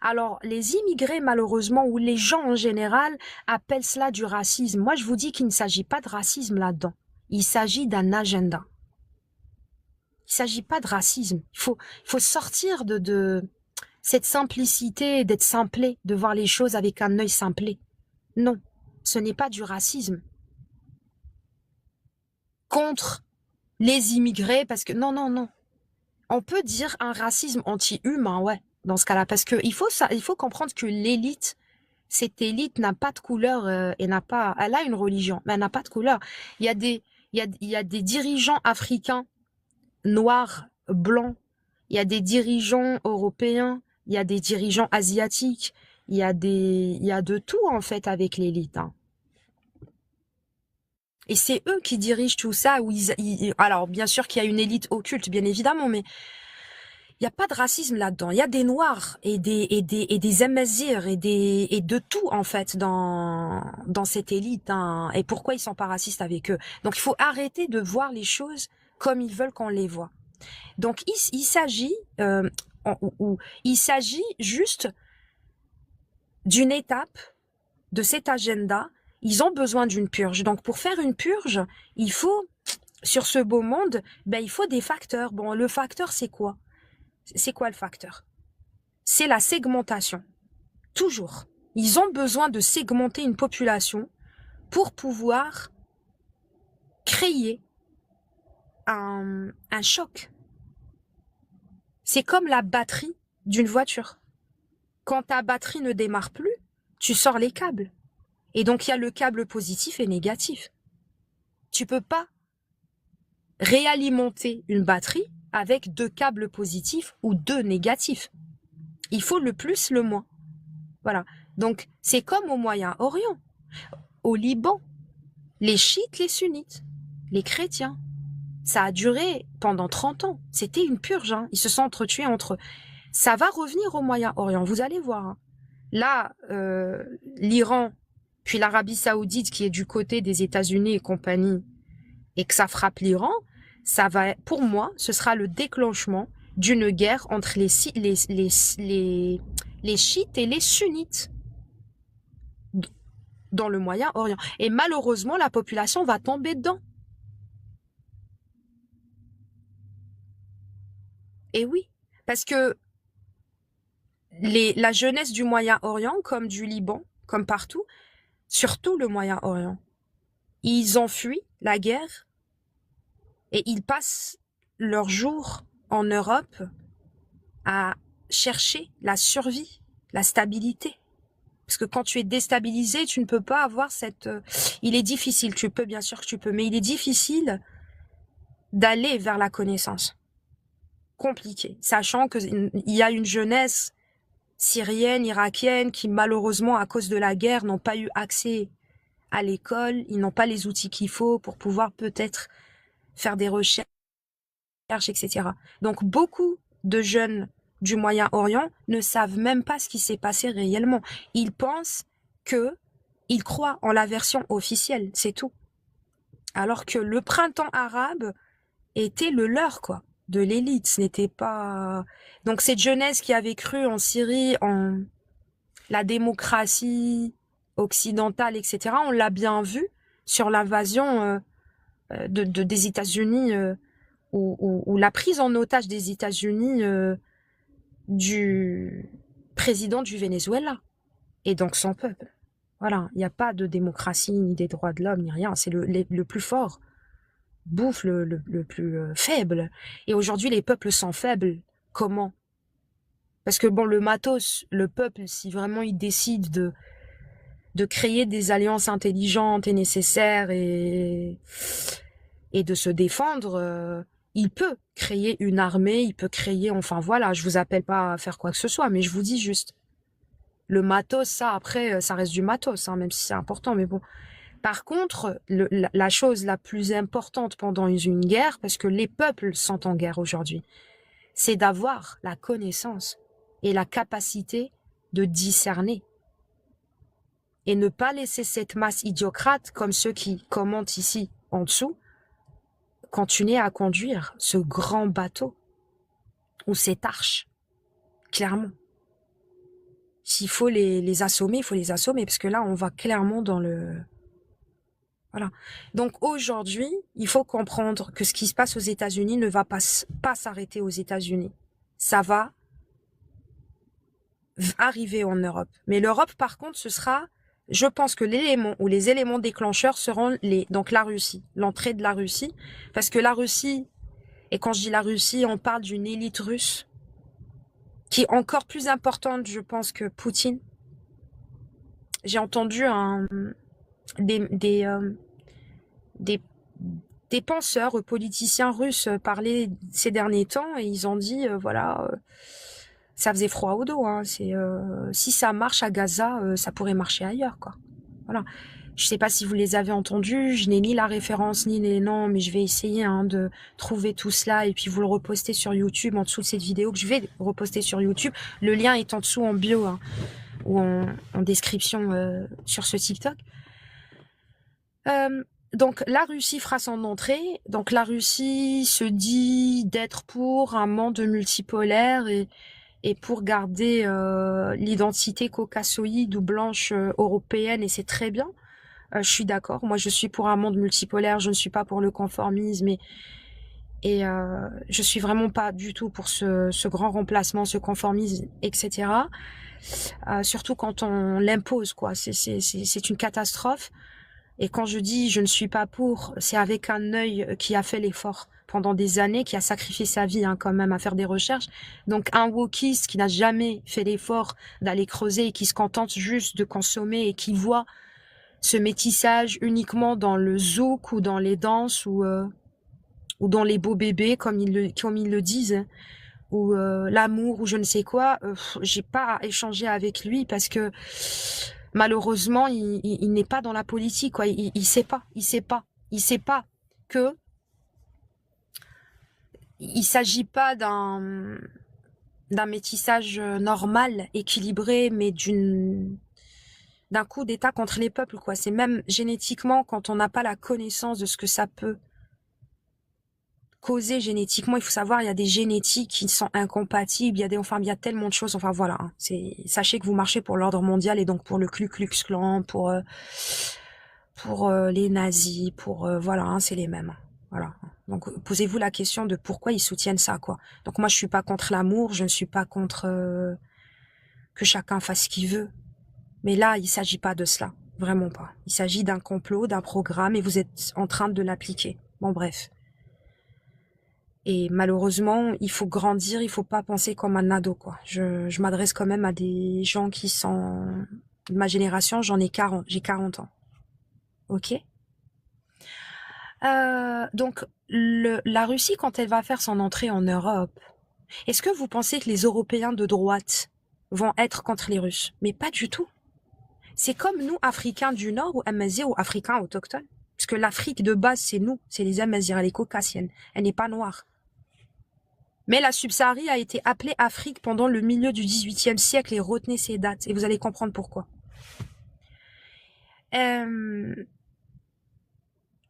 Alors, les immigrés, malheureusement, ou les gens en général, appellent cela du racisme. Moi, je vous dis qu'il ne s'agit pas de racisme là-dedans. Il s'agit d'un agenda. Il ne s'agit pas de racisme. Il faut sortir de cette simplicité, d'être simplé, de voir les choses avec un œil simplé. Non, ce n'est pas du racisme. Contre les immigrés, parce que non. On peut dire un racisme anti-humain, ouais, dans ce cas-là, parce que il faut comprendre que l'élite, cette élite n'a pas de couleur et elle a une religion, mais elle n'a pas de couleur. Il y a des dirigeants africains noirs, blancs, il y a des dirigeants européens, il y a des dirigeants asiatiques, il y a de tout en fait avec l'élite. Hein. Et c'est eux qui dirigent tout ça. Alors bien sûr qu'il y a une élite occulte, bien évidemment, mais il n'y a pas de racisme là-dedans. Il y a des noirs et des Amazirs et de tout en fait dans cette élite. Hein. Et pourquoi ils sont pas racistes avec eux? Donc il faut arrêter de voir les choses comme ils veulent qu'on les voit. Donc il s'agit il s'agit juste d'une étape de cet agenda. Ils ont besoin d'une purge. Donc pour faire une purge, il faut sur ce beau monde, il faut des facteurs. Bon, le facteur c'est quoi? C'est quoi le facteur? C'est la segmentation. Toujours. Ils ont besoin de segmenter une population pour pouvoir créer un choc. C'est comme la batterie d'une voiture. Quand ta batterie ne démarre plus, tu sors les câbles. Et donc, il y a le câble positif et négatif. Tu peux pas réalimenter une batterie avec 2 câbles positifs ou 2 négatifs. Il faut le plus, le moins. Voilà. Donc, c'est comme au Moyen-Orient, au Liban, les chiites, les sunnites, les chrétiens. Ça a duré pendant 30 ans. C'était une purge, hein. Ils se sont entretués entre eux. Ça va revenir au Moyen-Orient, vous allez voir, hein. Là, l'Iran, puis l'Arabie Saoudite qui est du côté des États-Unis et compagnie, et que ça frappe l'Iran, ça va, pour moi, ce sera le déclenchement d'une guerre entre les chiites et les sunnites dans le Moyen-Orient. Et malheureusement, la population va tomber dedans. Et oui, parce que la jeunesse du Moyen-Orient, comme du Liban, comme partout, surtout le Moyen-Orient, ils ont fui la guerre et ils passent leurs jours en Europe à chercher la survie, la stabilité. Parce que quand tu es déstabilisé, tu ne peux pas avoir cette... il est difficile, tu peux, bien sûr que tu peux, mais il est difficile d'aller vers la connaissance. Compliqué, sachant qu'il y a une jeunesse syrienne, irakienne, qui malheureusement, à cause de la guerre, n'ont pas eu accès à l'école, ils n'ont pas les outils qu'il faut pour pouvoir peut-être faire des recherches, etc. Donc beaucoup de jeunes du Moyen-Orient ne savent même pas ce qui s'est passé réellement. Ils pensent ils croient en la version officielle, c'est tout. Alors que le printemps arabe était le leur, quoi, de l'élite. Ce n'était pas... Donc cette jeunesse qui avait cru en Syrie, en la démocratie occidentale, etc., on l'a bien vu sur l'invasion des États-Unis, ou la prise en otage des États-Unis du président du Venezuela, et donc son peuple. Voilà, il n'y a pas de démocratie, ni des droits de l'homme, ni rien. C'est le plus fort bouffe le plus faible. Et aujourd'hui, les peuples sont faibles. Comment? Parce que bon, le matos, le peuple, si vraiment il décide de créer des alliances intelligentes et nécessaires et de se défendre, il peut créer une armée, il peut créer, enfin voilà, je vous appelle pas à faire quoi que ce soit, mais je vous dis juste, le matos, ça après, ça reste du matos, hein, même si c'est important, mais bon. Par contre, la chose la plus importante pendant une guerre, parce que les peuples sont en guerre aujourd'hui, c'est d'avoir la connaissance et la capacité de discerner. Et ne pas laisser cette masse idiocrate, comme ceux qui commentent ici en dessous, continuer à conduire ce grand bateau ou cette arche, clairement. S'il faut les assommer, il faut les assommer, parce que là, on va clairement dans le... Voilà. Donc aujourd'hui, il faut comprendre que ce qui se passe aux États-Unis ne va pas s'arrêter aux États-Unis. Ça va arriver en Europe. Mais l'Europe, par contre, ce sera... Je pense que l'élément ou les éléments déclencheurs seront donc la Russie, l'entrée de la Russie. Parce que la Russie, et quand je dis la Russie, on parle d'une élite russe qui est encore plus importante, je pense, que Poutine. J'ai entendu des penseurs, politiciens russes parler ces derniers temps et ils ont dit, voilà, ça faisait froid au dos. Hein, si ça marche à Gaza, ça pourrait marcher ailleurs, quoi. Voilà. Je sais pas si vous les avez entendus, je n'ai ni la référence ni les noms, mais je vais essayer de trouver tout cela et puis vous le reposter sur YouTube en dessous de cette vidéo que je vais reposter sur YouTube. Le lien est en dessous en bio, hein, ou en description sur ce TikTok. Donc la Russie fera son entrée. Donc la Russie se dit d'être pour un monde multipolaire et pour garder l'identité caucasoïde ou blanche européenne, et c'est très bien. Je suis d'accord. Moi, je suis pour un monde multipolaire. Je ne suis pas pour le conformisme Et je suis vraiment pas du tout pour ce grand remplacement, ce conformisme, etc. Surtout quand on l'impose, quoi. C'est une catastrophe. Et quand je dis je ne suis pas pour, c'est avec un œil qui a fait l'effort pendant des années, qui a sacrifié sa vie hein, quand même à faire des recherches. Donc un wokiste qui n'a jamais fait l'effort d'aller creuser et qui se contente juste de consommer et qui voit ce métissage uniquement dans le zouk ou dans les danses ou dans les beaux bébés comme ils le disent ou l'amour ou je ne sais quoi, j'ai pas à échanger avec lui parce que malheureusement il n'est pas dans la politique quoi, il sait pas, il sait pas que il s'agit pas d'un métissage normal, équilibré, mais d'un coup d'État contre les peuples quoi. C'est même génétiquement quand on n'a pas la connaissance de ce que ça peut causer génétiquement, il faut savoir, il y a des génétiques qui sont incompatibles, il y a tellement de choses, enfin voilà, hein. Sachez que vous marchez pour l'ordre mondial et donc pour le Ku Klux Klan, pour les nazis, voilà, hein, c'est les mêmes, voilà. Donc posez-vous la question de pourquoi ils soutiennent ça, quoi. Donc moi je suis pas contre l'amour, je ne suis pas contre que chacun fasse ce qu'il veut, mais là il s'agit pas de cela, vraiment pas. Il s'agit d'un complot, d'un programme et vous êtes en train de l'appliquer. Bon bref. Et malheureusement, il faut grandir, il faut pas penser comme un ado, quoi. Je m'adresse quand même à des gens qui sont de ma génération, j'ai 40 ans. Ok? Donc, la Russie, quand elle va faire son entrée en Europe, est-ce que vous pensez que les Européens de droite vont être contre les Russes? Mais pas du tout. C'est comme nous, Africains du Nord, ou Amazirs, ou Africains autochtones. Parce que l'Afrique de base, c'est nous, c'est les Amazirs, elle est caucasienne. Elle n'est pas noire. Mais la Subsaharie a été appelée Afrique pendant le milieu du XVIIIe siècle et retenez ces dates et vous allez comprendre pourquoi.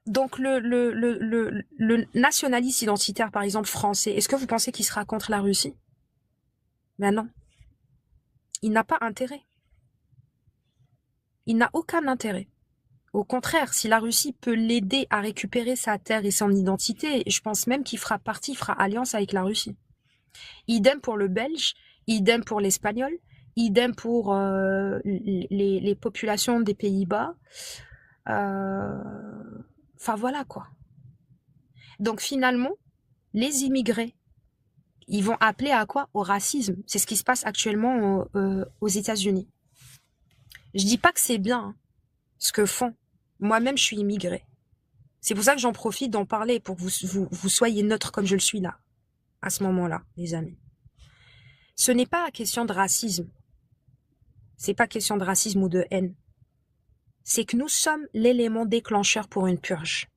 Donc le nationaliste identitaire, par exemple français, est-ce que vous pensez qu'il sera contre la Russie? Ben non. Il n'a pas intérêt. Il n'a aucun intérêt. Au contraire, si la Russie peut l'aider à récupérer sa terre et son identité, je pense même qu'il fera alliance avec la Russie. Idem pour le Belge, idem pour l'Espagnol, idem pour les populations des Pays-Bas. Enfin voilà quoi. Donc finalement, les immigrés, ils vont appeler à quoi? Au racisme. C'est ce qui se passe actuellement aux États-Unis. Je dis pas que c'est bien hein, ce que font. Moi-même, je suis immigrée. C'est pour ça que j'en profite d'en parler pour que vous soyez neutre comme je le suis là, à ce moment-là, les amis. Ce n'est pas question de racisme. C'est pas question de racisme ou de haine. C'est que nous sommes l'élément déclencheur pour une purge.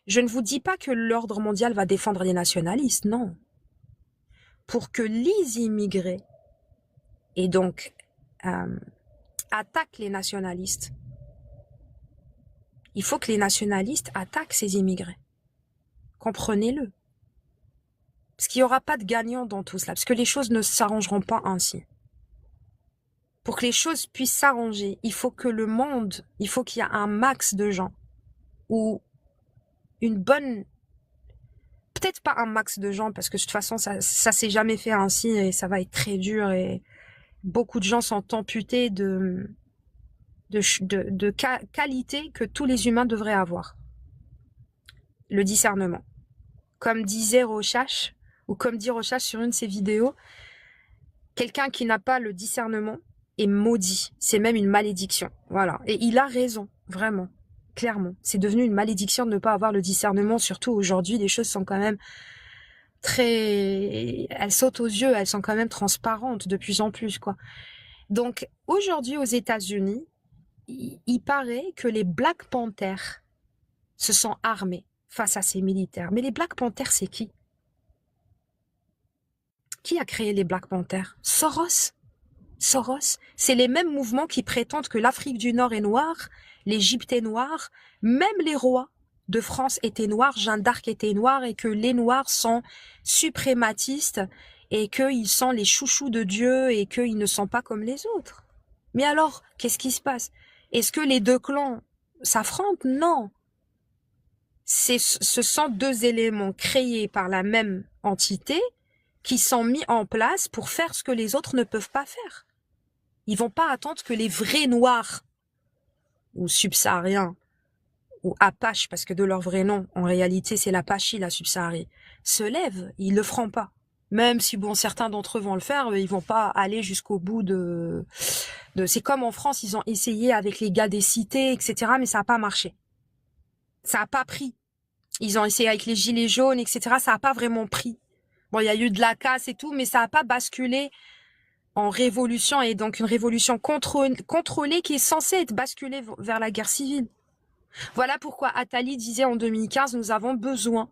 Je ne vous dis pas que l'ordre mondial va défendre les nationalistes, non. Pour que les immigrés, et donc attaquent les nationalistes, il faut que les nationalistes attaquent ces immigrés. Comprenez-le. Parce qu'il n'y aura pas de gagnant dans tout cela, parce que les choses ne s'arrangeront pas ainsi. Pour que les choses puissent s'arranger, il faut que le monde, il faut qu'il y ait un max de gens, ou une bonne... Peut-être pas un max de gens, parce que de toute façon, ça s'est jamais fait ainsi, et ça va être très dur, et beaucoup de gens sont amputés de qualité que tous les humains devraient avoir. Le discernement. Comme disait Rochache, ou comme dit Rochache sur une de ses vidéos, quelqu'un qui n'a pas le discernement est maudit. C'est même une malédiction. Voilà. Et il a raison, vraiment, clairement. C'est devenu une malédiction de ne pas avoir le discernement, surtout aujourd'hui, les choses sont quand même elles sautent aux yeux, elles sont quand même transparentes de plus en plus, quoi. Donc, aujourd'hui, aux États-Unis, il paraît que les Black Panthers se sont armés face à ces militaires. Mais les Black Panthers, c'est qui? Qui a créé les Black Panthers? Soros. Soros. C'est les mêmes mouvements qui prétendent que l'Afrique du Nord est noire, l'Égypte est noire, même les rois de France étaient noirs, Jeanne d'Arc était noire et que les noirs sont suprématistes et qu'ils sont les chouchous de Dieu et qu'ils ne sont pas comme les autres. Mais alors, qu'est-ce qui se passe? Est-ce que les deux clans s'affrontent? Non. Ce sont deux éléments créés par la même entité qui sont mis en place pour faire ce que les autres ne peuvent pas faire. Ils vont pas attendre que les vrais noirs ou subsahariens ou apaches, parce que de leur vrai nom, en réalité, c'est l'Apache, la subsaharie, se lèvent, ils le feront pas. Même si, bon, certains d'entre eux vont le faire, ils vont pas aller jusqu'au bout c'est comme en France, ils ont essayé avec les gars des cités, etc., mais ça a pas marché. Ça a pas pris. Ils ont essayé avec les gilets jaunes, etc., ça a pas vraiment pris. Bon, il y a eu de la casse et tout, mais ça a pas basculé en révolution, et donc une révolution contrôlée qui est censée être basculée vers la guerre civile. Voilà pourquoi Attali disait en 2015, nous avons besoin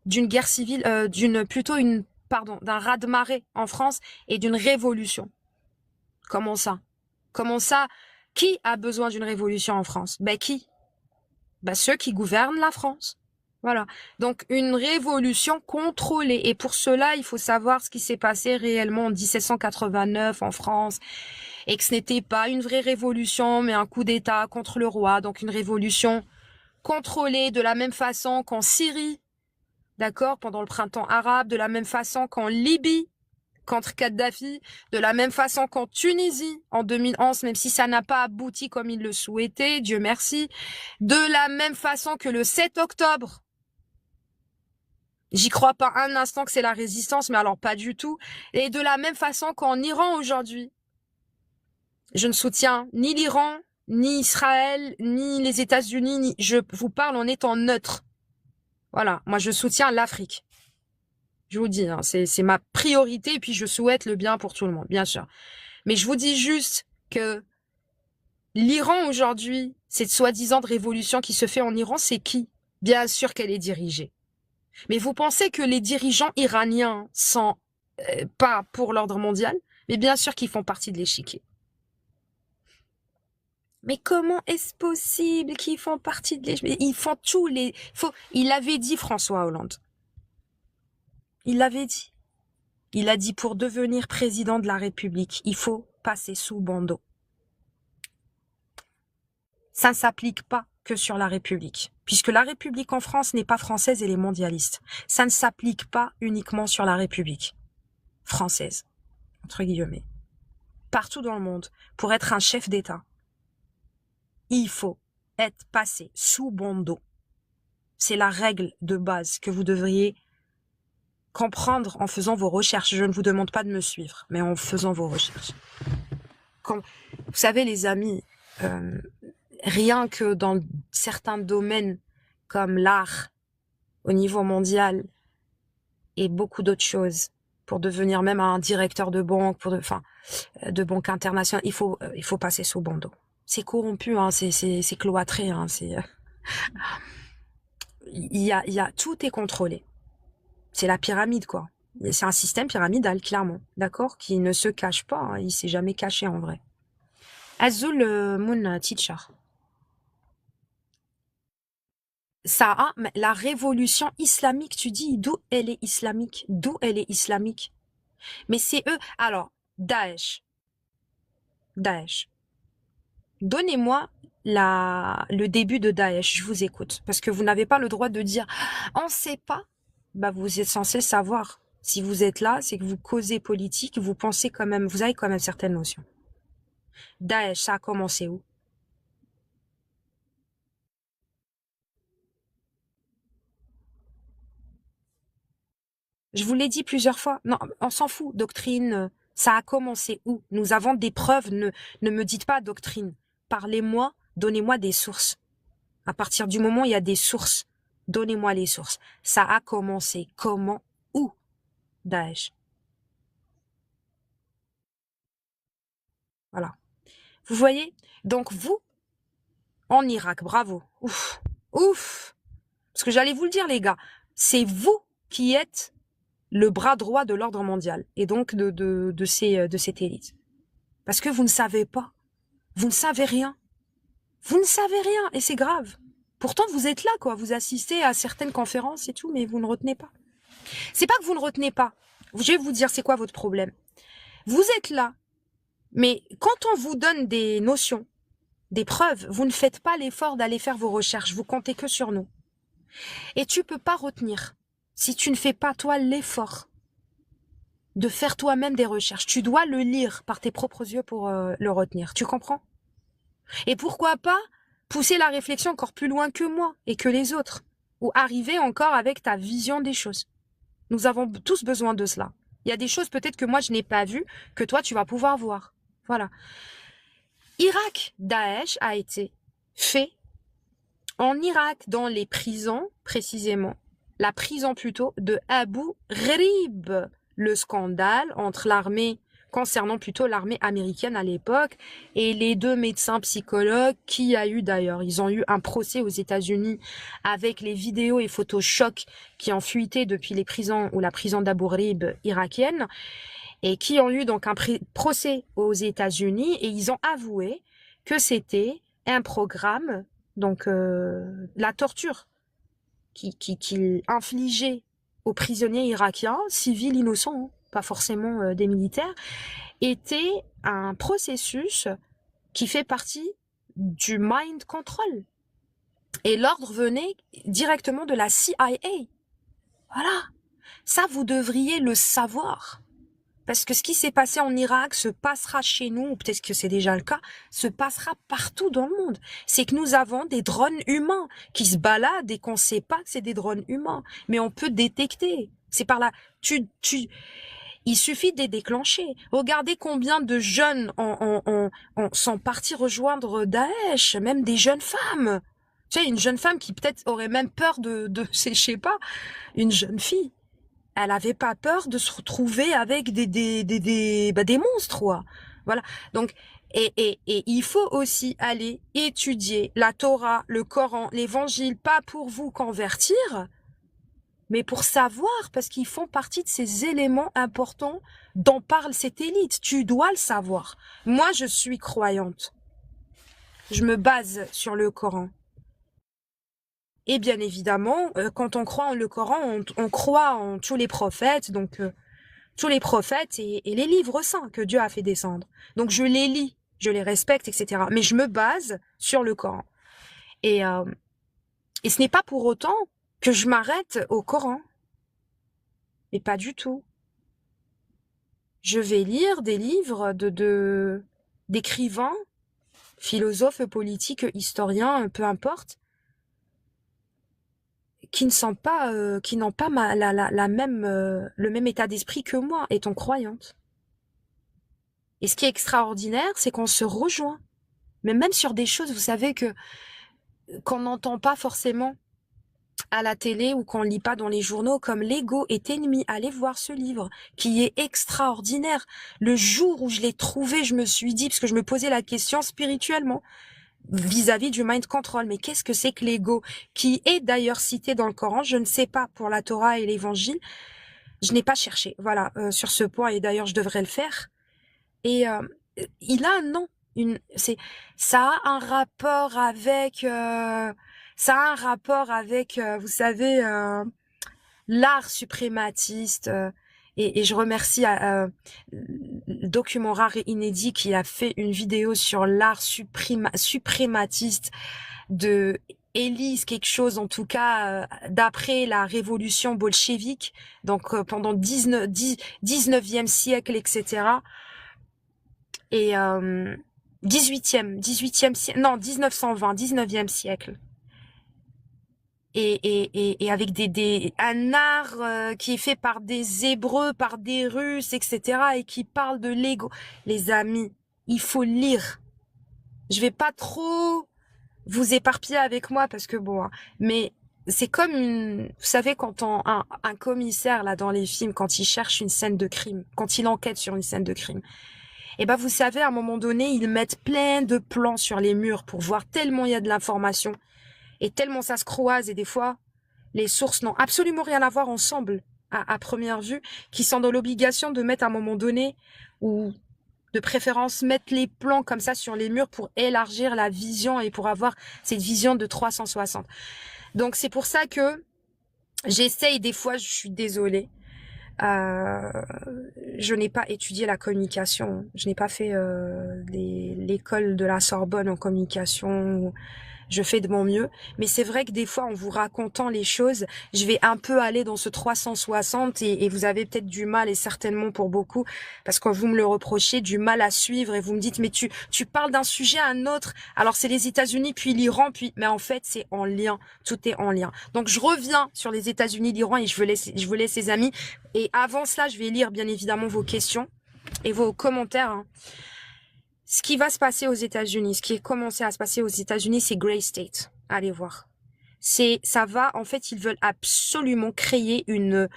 d'une guerre civile, d'un raz-de-marée en France et d'une révolution. Comment ça? Comment ça? Qui a besoin d'une révolution en France? Ben qui? Ben ceux qui gouvernent la France. Voilà. Donc une révolution contrôlée. Et pour cela, il faut savoir ce qui s'est passé réellement en 1789 en France. Et que ce n'était pas une vraie révolution, mais un coup d'État contre le roi. Donc une révolution contrôlée de la même façon qu'en Syrie, d'accord, pendant le printemps arabe, de la même façon qu'en Libye, contre Kadhafi, de la même façon qu'en Tunisie, en 2011, même si ça n'a pas abouti comme il le souhaitait, Dieu merci, de la même façon que le 7 octobre. J'y crois pas un instant que c'est la résistance, mais alors pas du tout. Et de la même façon qu'en Iran aujourd'hui. Je ne soutiens ni l'Iran, ni Israël, ni les États-Unis, je vous parle en étant neutre. Voilà, moi je soutiens l'Afrique. Je vous dis, hein, c'est ma priorité et puis je souhaite le bien pour tout le monde, bien sûr. Mais je vous dis juste que l'Iran aujourd'hui, cette soi-disant révolution qui se fait en Iran, c'est qui? Bien sûr qu'elle est dirigée. Mais vous pensez que les dirigeants iraniens sont pas pour l'ordre mondial? Mais bien sûr qu'ils font partie de l'échiquier. Mais comment est-ce possible qu'ils font partie de l'échiquier? Ils font tous les... Il l'avait dit, François Hollande. Il l'avait dit. Il a dit, pour devenir président de la République, il faut passer sous bandeau. Ça ne s'applique pas que sur la République, puisque la République en France n'est pas française, elle est mondialiste. Ça ne s'applique pas uniquement sur la République française, entre guillemets. Partout dans le monde, pour être un chef d'État, il faut être passé sous bandeau. C'est la règle de base que vous devriez comprendre en faisant vos recherches. Je ne vous demande pas de me suivre, mais en faisant vos recherches. Vous savez, les amis, rien que dans certains domaines comme l'art au niveau mondial et beaucoup d'autres choses, pour devenir même un directeur de banque, de banque internationale, il faut passer sous bandeau. C'est corrompu, hein, c'est cloîtré, hein, tout est contrôlé. C'est la pyramide, quoi. C'est un système pyramidal, clairement, d'accord, qui ne se cache pas, hein, il s'est jamais caché en vrai. Azul Moon Teacher. Ça, la révolution islamique, tu dis, d'où elle est islamique? D'où elle est islamique? Mais c'est eux. Alors, Daesh. Donnez-moi le début de Daesh, je vous écoute. Parce que vous n'avez pas le droit de dire, on sait pas. Bah, vous êtes censé savoir. Si vous êtes là, c'est que vous causez politique, vous pensez quand même, vous avez quand même certaines notions. Daesh, ça a commencé où? Je vous l'ai dit plusieurs fois. Non, on s'en fout. Doctrine, ça a commencé où? Nous avons des preuves. Ne me dites pas doctrine. Parlez-moi, donnez-moi des sources. À partir du moment où il y a des sources, donnez-moi les sources. Ça a commencé. Comment? Où? Daesh. Voilà. Vous voyez? Donc vous, en Irak, bravo. Ouf. Ouf. Parce que j'allais vous le dire, les gars. C'est vous qui êtes le bras droit de l'ordre mondial et donc de cette élite. Parce que vous ne savez pas. Vous ne savez rien. Vous ne savez rien et c'est grave. Pourtant, vous êtes là, quoi. Vous assistez à certaines conférences et tout, mais vous ne retenez pas. C'est pas que vous ne retenez pas. Je vais vous dire c'est quoi votre problème. Vous êtes là, mais quand on vous donne des notions, des preuves, vous ne faites pas l'effort d'aller faire vos recherches. Vous comptez que sur nous. Et tu peux pas retenir si tu ne fais pas toi l'effort de faire toi-même des recherches. Tu dois le lire par tes propres yeux pour le retenir. Tu comprends? Et pourquoi pas pousser la réflexion encore plus loin que moi et que les autres, ou arriver encore avec ta vision des choses. Nous avons tous besoin de cela. Il y a des choses peut-être que moi je n'ai pas vues, que toi tu vas pouvoir voir. Voilà. Irak, Daesh a été fait en Irak, dans les prisons, précisément. La prison plutôt de Abu Ghraib. Le scandale entre l'armée, concernant plutôt l'armée américaine à l'époque, et les deux médecins psychologues qui a eu d'ailleurs, ils ont eu un procès aux États-Unis avec les vidéos et photos chocs qui ont fuité depuis les prisons ou la prison d'Abu Ghraib irakienne, et qui ont eu donc un procès aux États-Unis, et ils ont avoué que c'était un programme, donc la torture qu'il infligeait aux prisonniers irakiens, civils innocents, hein, pas forcément des militaires, était un processus qui fait partie du mind control. Et l'ordre venait directement de la CIA. Voilà. Ça, vous devriez le savoir. Parce que ce qui s'est passé en Irak se passera chez nous, ou peut-être que c'est déjà le cas, se passera partout dans le monde. C'est que nous avons des drones humains qui se baladent et qu'on ne sait pas que c'est des drones humains. Mais on peut détecter. C'est par là. Il suffit de les déclencher. Regardez combien de jeunes sont partis rejoindre Daesh, même des jeunes femmes. Tu sais, une jeune femme qui peut-être aurait même peur je sais pas, une jeune fille. Elle avait pas peur de se retrouver avec des monstres, quoi. Voilà. Donc, et il faut aussi aller étudier la Torah, le Coran, l'Évangile, pas pour vous convertir, mais pour savoir, parce qu'ils font partie de ces éléments importants dont parle cette élite. Tu dois le savoir. Moi, je suis croyante. Je me base sur le Coran. Et bien évidemment, quand on croit en le Coran, on croit en tous les prophètes, donc tous les prophètes et les livres saints que Dieu a fait descendre. Donc je les lis, je les respecte, etc. Mais je me base sur le Coran. Et ce n'est pas pour autant que je m'arrête au Coran. Mais pas du tout. Je vais lire des livres d'écrivains, philosophes, politiques, historiens, peu importe, qui ne sont pas, qui n'ont pas la même, le même état d'esprit que moi, étant croyante. Et ce qui est extraordinaire, c'est qu'on se rejoint. Mais même sur des choses, vous savez qu'on n'entend pas forcément à la télé ou qu'on lit pas dans les journaux, comme l'ego est ennemi. Allez voir ce livre, qui est extraordinaire. Le jour où je l'ai trouvé, je me suis dit, parce que je me posais la question spirituellement, vis-à-vis du mind control. Mais qu'est-ce que c'est que l'ego? Qui est d'ailleurs cité dans le Coran, je ne sais pas pour la Torah et l'Évangile. Je n'ai pas cherché, voilà, sur ce point, et d'ailleurs je devrais le faire. Et il a un nom. Ça a un rapport avec, vous savez, l'art suprématiste. Et je remercie le document rare et inédit qui a fait une vidéo sur l'art suprématiste de Élise quelque chose, en tout cas d'après la révolution bolchevique, donc pendant 19e siècle, etc. Et 18e siècle, non, 1920, 19e siècle. Et avec un art qui est fait par des Hébreux, par des Russes, etc. et qui parle de l'ego. Les amis, il faut lire. Je vais pas trop vous éparpiller avec moi parce que bon, hein, mais c'est comme vous savez, quand un commissaire là dans les films, quand il cherche une scène de crime, quand il enquête sur une scène de crime, et ben vous savez, à un moment donné, ils mettent plein de plans sur les murs pour voir tellement il y a de l'information et tellement ça se croise, et des fois les sources n'ont absolument rien à voir ensemble à première vue, qui sont dans l'obligation de mettre à un moment donné, ou de préférence mettre les plans comme ça sur les murs pour élargir la vision et pour avoir cette vision de 360. Donc c'est pour ça que j'essaye, des fois, je suis désolée, je n'ai pas étudié la communication, je n'ai pas fait l'école de la Sorbonne en communication, je fais de mon mieux. Mais c'est vrai que des fois, en vous racontant les choses, je vais un peu aller dans ce 360 et vous avez peut-être du mal, et certainement pour beaucoup, parce que vous me le reprochez, du mal à suivre et vous me dites, mais tu parles d'un sujet à un autre. Alors c'est les États-Unis, puis l'Iran, puis, mais en fait, c'est en lien. Tout est en lien. Donc je reviens sur les États-Unis, l'Iran et je vous laisse les amis. Et avant cela, je vais lire bien évidemment vos questions et vos commentaires, hein. Ce qui va se passer aux États-Unis, ce qui est commencé à se passer aux États-Unis, c'est Grey State. Allez voir. Ça va, en fait, ils veulent absolument créer une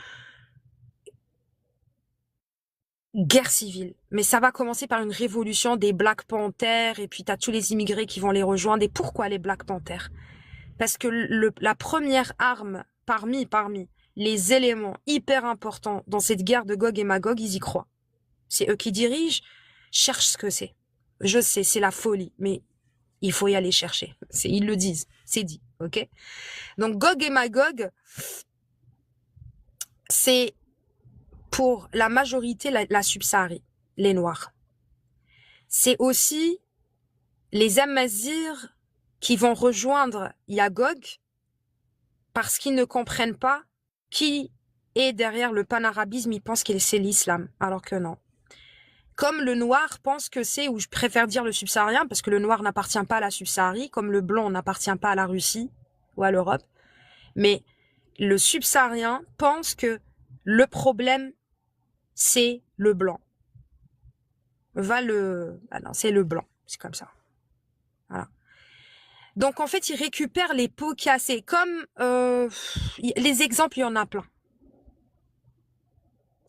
guerre civile. Mais ça va commencer par une révolution des Black Panthers, et puis t'as tous les immigrés qui vont les rejoindre. Et pourquoi les Black Panthers? Parce que la première arme parmi les éléments hyper importants dans cette guerre de Gog et Magog, ils y croient. C'est eux qui dirigent. Cherche ce que c'est. Je sais, c'est la folie, mais il faut y aller chercher. Ils le disent, c'est dit, ok? Donc Gog et Magog, c'est pour la majorité la Subsaharie, les Noirs. C'est aussi les Amazirs qui vont rejoindre Yagog parce qu'ils ne comprennent pas qui est derrière le panarabisme. Ils pensent que c'est l'islam, alors que non. Comme le noir pense que c'est, ou je préfère dire le subsaharien, parce que le noir n'appartient pas à la Subsaharie, comme le blanc n'appartient pas à la Russie ou à l'Europe. Mais le subsaharien pense que le problème, c'est le blanc. Ah non, c'est le blanc. C'est comme ça. Voilà. Donc, en fait, il récupère les pots cassés. Comme les exemples, il y en a plein.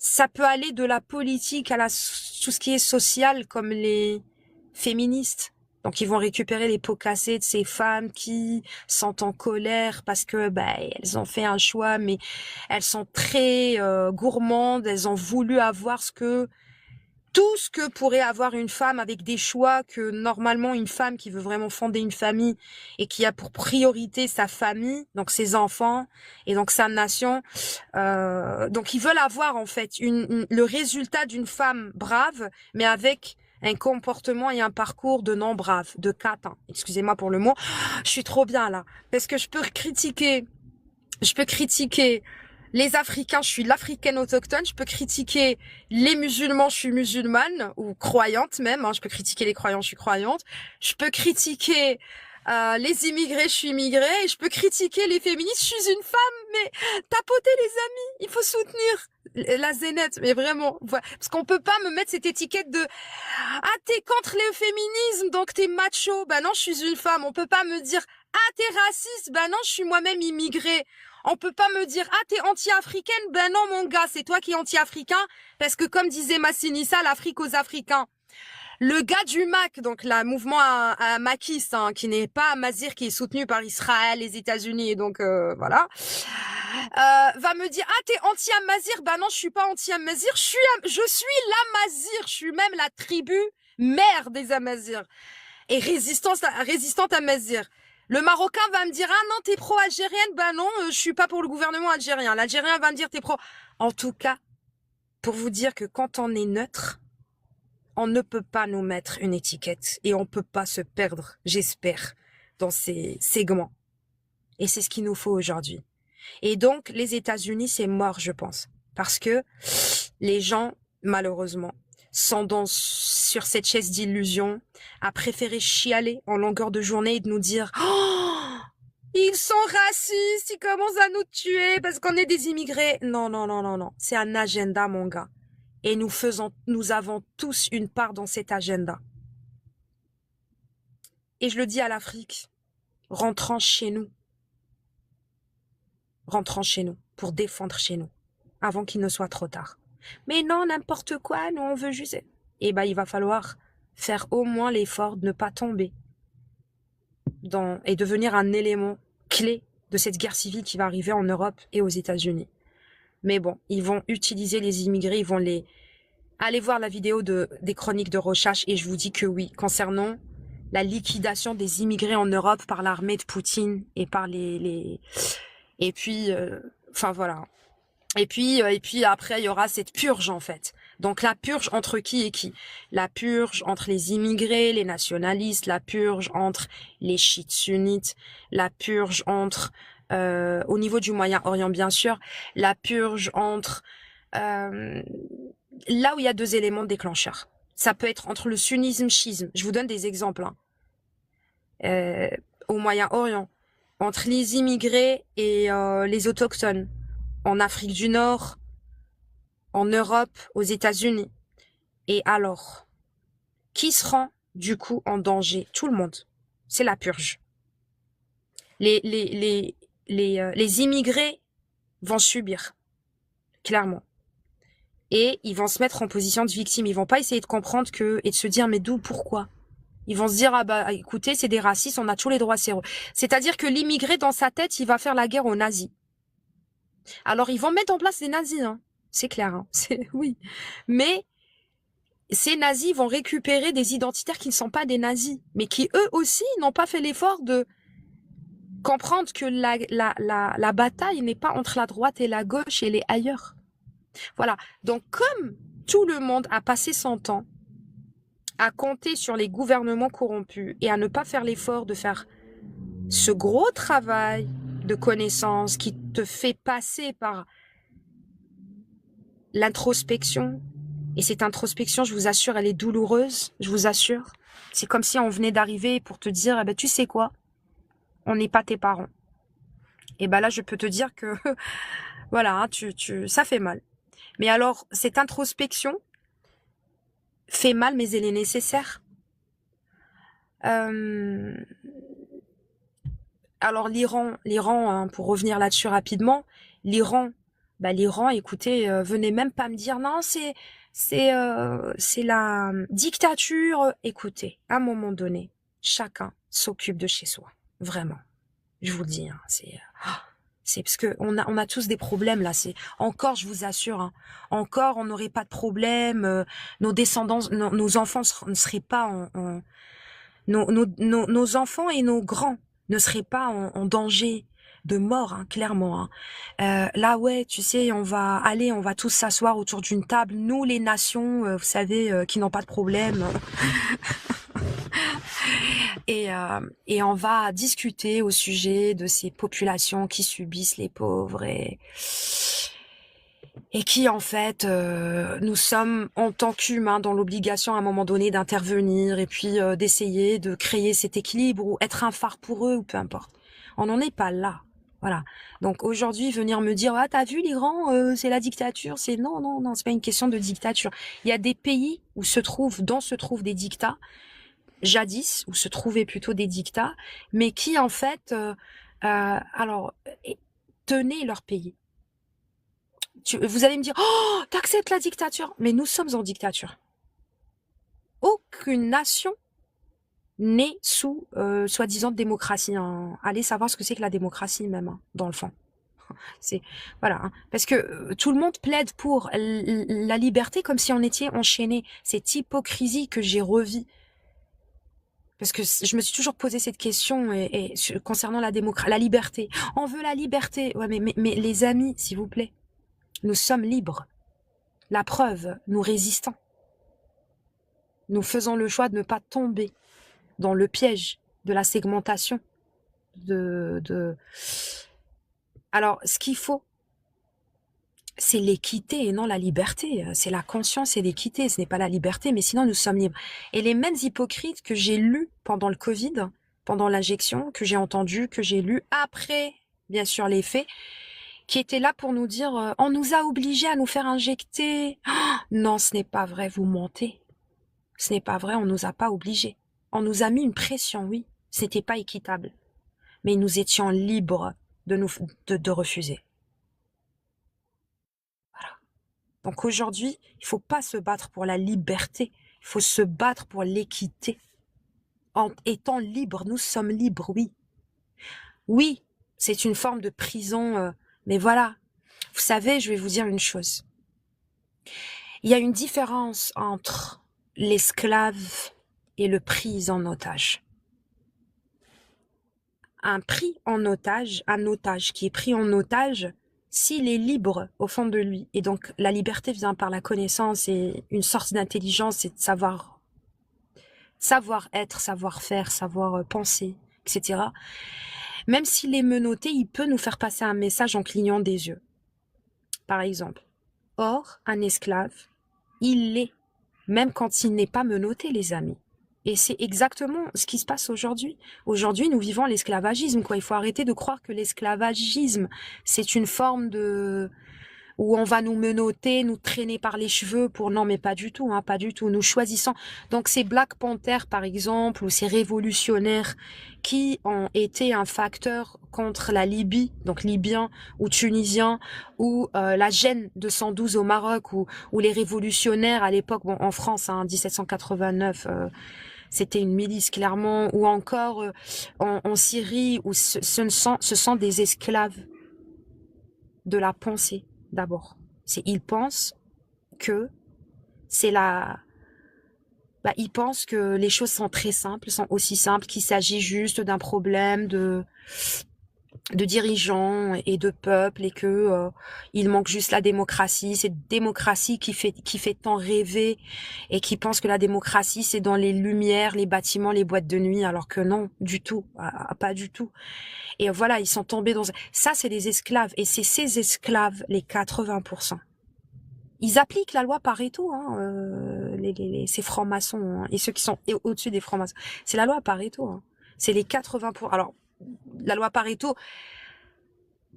Ça peut aller de la politique à tout ce qui est social, comme les féministes. Donc, ils vont récupérer les pots cassés de ces femmes qui sont en colère parce que elles ont fait un choix, mais elles sont très gourmandes. Elles ont voulu avoir tout ce que pourrait avoir une femme, avec des choix que normalement une femme qui veut vraiment fonder une famille et qui a pour priorité sa famille, donc ses enfants et donc sa nation. Donc ils veulent avoir en fait le résultat d'une femme brave, mais avec un comportement et un parcours de non brave, de catin. Excusez-moi pour le mot. Je suis trop bien là, parce que je peux critiquer les Africains, je suis l'Africaine autochtone. Je peux critiquer les musulmans, je suis musulmane, ou croyante même, hein. Je peux critiquer les croyants, je suis croyante. Je peux critiquer les immigrés, je suis immigrée. Et je peux critiquer les féministes, je suis une femme. Mais tapotez les amis, il faut soutenir la zénette, mais vraiment. Voilà. Parce qu'on peut pas me mettre cette étiquette de « Ah, t'es contre le féminisme, donc t'es macho. » Ben non, je suis une femme. On peut pas me dire « Ah, t'es raciste. » Ben non, je suis moi-même immigrée. On peut pas me dire « Ah, t'es anti-africaine. » Ben non, mon gars, c'est toi qui es anti-africain. Parce que comme disait Massinissa, l'Afrique aux Africains. Le gars du MAC, donc le mouvement à maquiste, hein, qui n'est pas Mazir, qui est soutenu par Israël, les États-Unis, et donc voilà, va me dire « Ah, t'es anti-Amazir. » Ben non, je suis pas anti-Amazir. Je suis l'Amazir. Je suis même la tribu mère des Amazirs. Et résistante Amazir. Le Marocain va me dire « Ah non, t'es pro-algérienne. » Ben non, je suis pas pour le gouvernement algérien. L'Algérien va me dire « T'es pro... » En tout cas, pour vous dire que quand on est neutre, on ne peut pas nous mettre une étiquette et on peut pas se perdre, j'espère, dans ces segments. Et c'est ce qu'il nous faut aujourd'hui. Et donc, les États-Unis, c'est mort, je pense. Parce que les gens, malheureusement, sont sur cette chaise d'illusion, à préférer chialer en longueur de journée et de nous dire « Oh, ils sont racistes, ils commencent à nous tuer parce qu'on est des immigrés. » Non, non, non, non, non. C'est un agenda, mon gars. Et nous avons tous une part dans cet agenda. Et je le dis à l'Afrique, rentrons chez nous. Rentrons chez nous, pour défendre chez nous, avant qu'il ne soit trop tard. Mais non, n'importe quoi, nous on veut juste... Eh ben, il va falloir faire au moins l'effort de ne pas tomber et devenir un élément clé de cette guerre civile qui va arriver en Europe et aux États-Unis. Mais bon, ils vont utiliser les immigrés, ils vont Allez voir la vidéo des chroniques de Rochache et je vous dis que oui, concernant la liquidation des immigrés en Europe par l'armée de Poutine et par et puis, enfin voilà. Et puis après, il y aura cette purge en fait. Donc la purge entre qui et qui? La purge entre les immigrés, les nationalistes, la purge entre les chiites sunnites, la purge entre, au niveau du Moyen-Orient bien sûr, la purge entre, là où il y a deux éléments déclencheurs. Ça peut être entre le sunnisme, chiisme. Je vous donne des exemples. Hein. Au Moyen-Orient, entre les immigrés et les autochtones, en Afrique du Nord, en Europe, aux États-Unis. Et alors, qui se rend du coup en danger? Tout le monde. C'est la purge. Les immigrés vont subir, clairement. Et ils vont se mettre en position de victime. Ils vont pas essayer de comprendre et de se dire mais d'où, pourquoi. Ils vont se dire ah bah écoutez c'est des racistes, on a tous les droits zéro. C'est-à-dire que l'immigré dans sa tête il va faire la guerre aux nazis. Alors ils vont mettre en place des nazis, hein. C'est clair, hein. Oui. Mais ces nazis vont récupérer des identitaires qui ne sont pas des nazis, mais qui eux aussi n'ont pas fait l'effort de comprendre que la bataille n'est pas entre la droite et la gauche, elle est ailleurs. Voilà. Donc comme tout le monde a passé son temps à compter sur les gouvernements corrompus et à ne pas faire l'effort de faire ce gros travail de connaissance qui te fait passer par l'introspection, et cette introspection, je vous assure, elle est douloureuse, je vous assure. C'est comme si on venait d'arriver pour te dire, eh ben, tu sais quoi, on n'est pas tes parents. Et ben là, je peux te dire que, voilà, hein, ça fait mal. Mais alors, cette introspection fait mal, mais elle est nécessaire. Alors l'Iran, hein, pour revenir là-dessus rapidement, l'Iran, écoutez, venez même pas me dire non, c'est la dictature. Écoutez, à un moment donné, chacun s'occupe de chez soi, vraiment. Je vous le dis, hein, c'est parce que on a tous des problèmes là. C'est encore, je vous assure, hein, encore on n'aurait pas de problème. Nos descendants, nos enfants ne seraient pas nos enfants et nos grands ne seraient pas en danger de mort, hein, clairement. Hein. Là, ouais, tu sais, on va tous s'asseoir autour d'une table, nous les nations, vous savez, qui n'ont pas de problème, et on va discuter au sujet de ces populations qui subissent les pauvres et qui en fait nous sommes en tant qu'humains dans l'obligation à un moment donné d'intervenir et puis d'essayer de créer cet équilibre ou être un phare pour eux ou peu importe. On n'en est pas là. Voilà. Donc aujourd'hui venir me dire ah t'as vu l'Iran c'est la dictature, c'est non, c'est pas une question de dictature. Il y a des pays où se trouvent des dictats jadis où se trouvaient plutôt des dictats mais qui en fait tenaient leur pays. Vous allez me dire, oh, t'acceptes la dictature. Mais nous sommes en dictature. Aucune nation n'est sous soi-disant démocratie. Hein. Allez savoir ce que c'est que la démocratie même, hein, dans le fond. C'est voilà, hein. Parce que tout le monde plaide pour la liberté comme si on était enchaîné. Cette hypocrisie que j'ai revue. Parce que je me suis toujours posé cette question concernant la liberté. On veut la liberté. Ouais, mais les amis, s'il vous plaît. Nous sommes libres. La preuve, nous résistons. Nous faisons le choix de ne pas tomber dans le piège de la segmentation. Alors, ce qu'il faut, c'est l'équité et non la liberté. C'est la conscience et l'équité. Ce n'est pas la liberté, mais sinon nous sommes libres. Et les mêmes hypocrites que j'ai lus pendant le Covid, pendant l'injection, que j'ai entendu, que j'ai lu après, bien sûr, les faits, qui étaient là pour nous dire on nous a obligés à nous faire injecter. Oh, non, ce n'est pas vrai, vous mentez. Ce n'est pas vrai, on nous a pas obligés. On nous a mis une pression, oui. C'était pas équitable. Mais nous étions libres de refuser. Voilà. Donc aujourd'hui, il faut pas se battre pour la liberté. Il faut se battre pour l'équité. En étant libre, nous sommes libres, oui. Oui, c'est une forme de prison, mais voilà. Vous savez, je vais vous dire une chose. Il y a une différence entre l'esclave et le pris en otage. Un otage qui est pris en otage, s'il est libre au fond de lui, et donc la liberté vient par la connaissance et une sorte d'intelligence et de savoir être, savoir faire, savoir penser, etc. Même s'il est menotté, il peut nous faire passer un message en clignant des yeux, par exemple. Or, un esclave, il l'est, même quand il n'est pas menotté, les amis. Et c'est exactement ce qui se passe aujourd'hui. Aujourd'hui, nous vivons l'esclavagisme, quoi. Il faut arrêter de croire que l'esclavagisme, c'est une forme de, où on va nous menotter, nous traîner par les cheveux pour... Non, mais pas du tout, hein, pas du tout. Nous choisissons. Donc ces Black Panthers, par exemple, ou ces révolutionnaires qui ont été un facteur contre la Libye, donc Libyens ou Tunisiens, ou la gêne de 112 au Maroc, ou les révolutionnaires à l'époque, bon, en France, hein, 1789, c'était une milice clairement, ou encore en Syrie, où ce sont des esclaves de la pensée d'abord. Ils pensent que c'est la... ils pensent que les choses sont très simples, sont aussi simples qu'il s'agit juste d'un problème de dirigeants et de peuples et que il manque juste la démocratie. Cette démocratie qui fait tant rêver et qui pense que la démocratie c'est dans les lumières, les bâtiments, les boîtes de nuit, alors que non, du tout, pas du tout. Et voilà, ils sont tombés dans ça, c'est des esclaves et c'est ces esclaves, les 80%. Ils appliquent la loi Pareto, hein, ces francs-maçons, hein, et ceux qui sont au-dessus des francs-maçons. C'est la loi Pareto. Hein. C'est les 80%. Alors, la loi Pareto,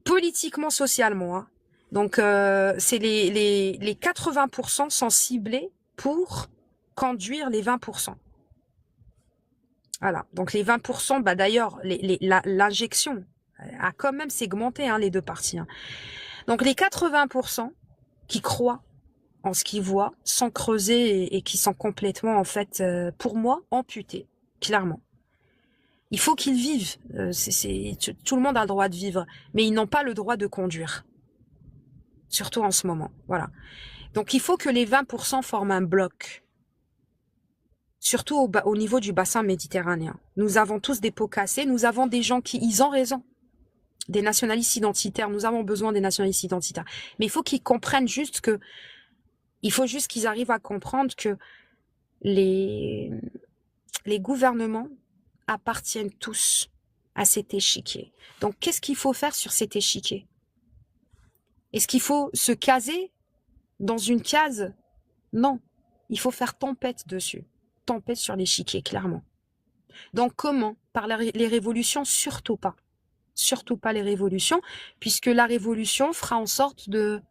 politiquement, socialement. Hein. Donc, c'est les 80% sont ciblés pour conduire les 20%. Voilà. Donc, les 20%, d'ailleurs, l'injection a quand même segmenté hein, les deux parties. Hein. Donc, les 80% qui croient en ce qu'ils voient, sans creuser et qui sont complètement, en fait, pour moi, amputés, clairement. Il faut qu'ils vivent. Tout le monde a le droit de vivre, mais ils n'ont pas le droit de conduire. Surtout en ce moment. Voilà. Donc, il faut que les 20% forment un bloc. Surtout au niveau du bassin méditerranéen. Nous avons tous des pots cassés. Nous avons des gens qui, ils ont raison. Des nationalistes identitaires. Nous avons besoin des nationalistes identitaires. Mais il faut qu'ils comprennent juste que il faut juste qu'ils arrivent à comprendre que les gouvernements appartiennent tous à cet échiquier. Donc, qu'est-ce qu'il faut faire sur cet échiquier? Est-ce qu'il faut se caser dans une case? Non. Il faut faire tempête dessus. Tempête sur l'échiquier, clairement. Donc, comment? Par les révolutions? Surtout pas. Surtout pas les révolutions, puisque la révolution fera en sorte de...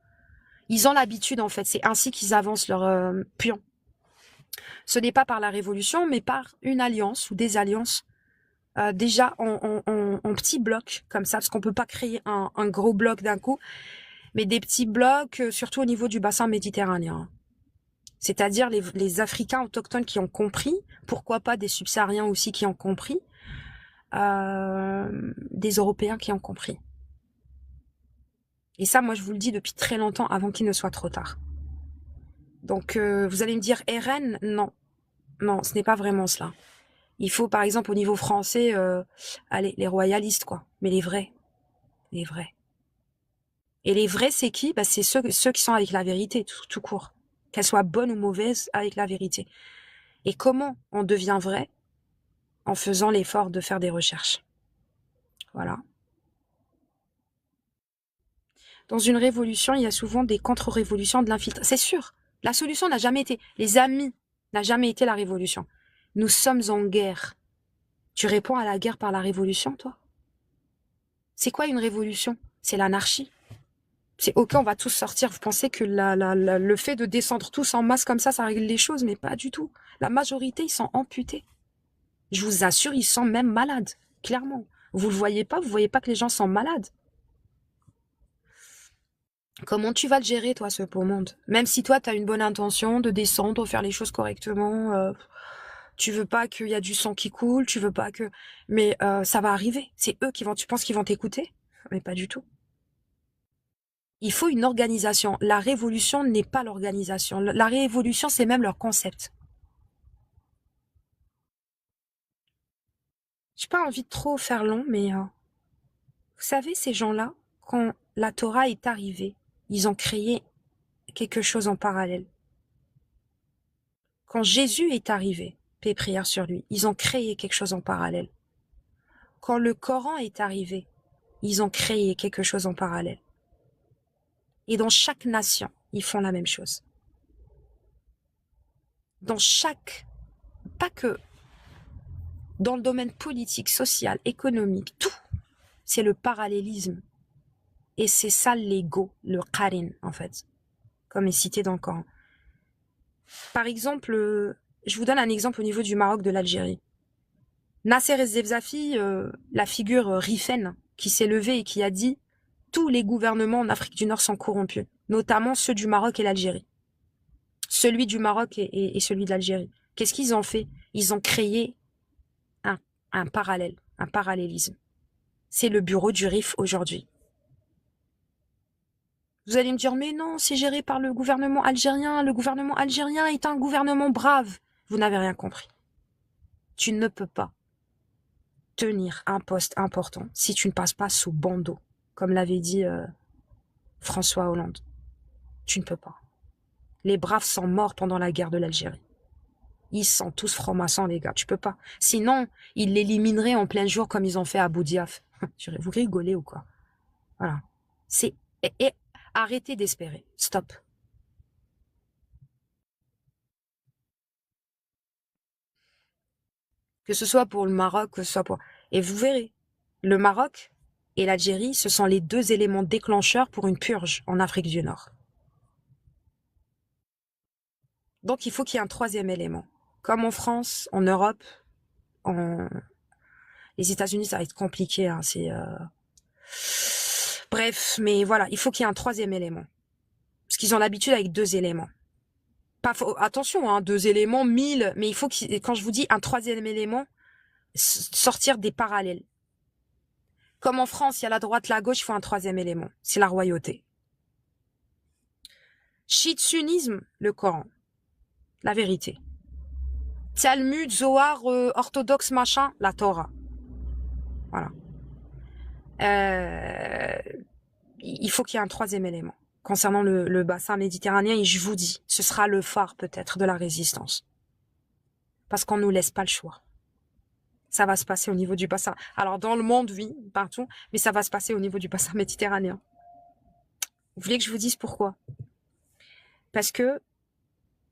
Ils ont l'habitude, en fait. C'est ainsi qu'ils avancent leur pion. Ce n'est pas par la révolution, mais par une alliance ou des alliances déjà en petits blocs comme ça, parce qu'on peut pas créer un gros bloc d'un coup, mais des petits blocs, surtout au niveau du bassin méditerranéen. C'est-à-dire les Africains autochtones qui ont compris, pourquoi pas des subsahariens aussi qui ont compris, des Européens qui ont compris. Et ça, moi, je vous le dis depuis très longtemps, avant qu'il ne soit trop tard. Donc, vous allez me dire, RN, non. Non, ce n'est pas vraiment cela. Il faut, par exemple, au niveau français, allez, les royalistes, quoi. Mais les vrais. Les vrais. Et les vrais, c'est qui? C'est ceux qui sont avec la vérité, tout court. Qu'elle soit bonne ou mauvaise, avec la vérité. Et comment on devient vrai? En faisant l'effort de faire des recherches. Voilà. Dans une révolution, il y a souvent des contre-révolutions, de l'infiltration. C'est sûr. La solution n'a jamais été... Les amis n'a jamais été la révolution. Nous sommes en guerre. Tu réponds à la guerre par la révolution, toi? C'est quoi une révolution? C'est l'anarchie. C'est ok, on va tous sortir. Vous pensez que le fait de descendre tous en masse comme ça règle les choses, mais pas du tout. La majorité, ils sont amputés. Je vous assure, ils sont même malades, clairement. Vous le voyez pas, vous voyez pas que les gens sont malades. Comment tu vas le gérer, toi, ce beau monde? Même si toi, tu as une bonne intention de descendre, de faire les choses correctement, tu veux pas qu'il y a du sang qui coule, tu veux pas que... Mais ça va arriver. C'est eux qui vont... Tu penses qu'ils vont t'écouter? Mais pas du tout. Il faut une organisation. La révolution n'est pas l'organisation. La révolution, c'est même leur concept. J'ai pas envie de trop faire long, mais vous savez, ces gens-là, Quand la Torah est arrivée, ils ont créé quelque chose en parallèle. Quand Jésus est arrivé, paix et prière sur lui, ils ont créé quelque chose en parallèle. Quand le Coran est arrivé, ils ont créé quelque chose en parallèle. Et dans chaque nation, ils font la même chose. Dans chaque, pas que dans le domaine politique, social, économique, tout, c'est le parallélisme. Et c'est ça l'ego, le qarin en fait, comme est cité dans le Coran. Par exemple, je vous donne un exemple au niveau du Maroc, de l'Algérie. Nasser Ez-Zefzafi, la figure Rifen, qui s'est levée et qui a dit « Tous les gouvernements en Afrique du Nord sont corrompus, notamment ceux du Maroc et l'Algérie. » Celui du Maroc et celui de l'Algérie. Qu'est-ce qu'ils ont fait? Ils ont créé un parallèle, un parallélisme. C'est le bureau du RIF aujourd'hui. Vous allez me dire, mais non, c'est géré par le gouvernement algérien. Le gouvernement algérien est un gouvernement brave. Vous n'avez rien compris. Tu ne peux pas tenir un poste important si tu ne passes pas sous bandeau, comme l'avait dit François Hollande. Tu ne peux pas. Les braves sont morts pendant la guerre de l'Algérie. Ils sont tous francs-maçons, les gars. Tu peux pas. Sinon, ils l'élimineraient en plein jour comme ils ont fait à Boudiaf. Vous rigolez ou quoi? Voilà. Et arrêtez d'espérer. Stop. Que ce soit pour le Maroc, que ce soit pour... Et vous verrez, le Maroc et l'Algérie, ce sont les deux éléments déclencheurs pour une purge en Afrique du Nord. Donc, il faut qu'il y ait un troisième élément. Comme en France, en Europe, les États-Unis, ça va être compliqué. Hein, Bref, mais voilà, il faut qu'il y ait un troisième élément. Parce qu'ils ont l'habitude avec deux éléments. Attention, hein, deux éléments, 1000, mais il faut que, quand je vous dis un troisième élément, sortir des parallèles. Comme en France, il y a la droite, la gauche, il faut un troisième élément. C'est la royauté. Chiite, sunnisme, le Coran. La vérité. Talmud, Zohar, orthodoxe, machin, la Torah. Voilà. Il faut qu'il y ait un troisième élément. Concernant le bassin méditerranéen, et je vous dis, ce sera le phare peut-être de la résistance. Parce qu'on nous laisse pas le choix. Ça va se passer au niveau du bassin. Alors dans le monde, oui, partout, mais ça va se passer au niveau du bassin méditerranéen. Vous voulez que je vous dise pourquoi? Parce que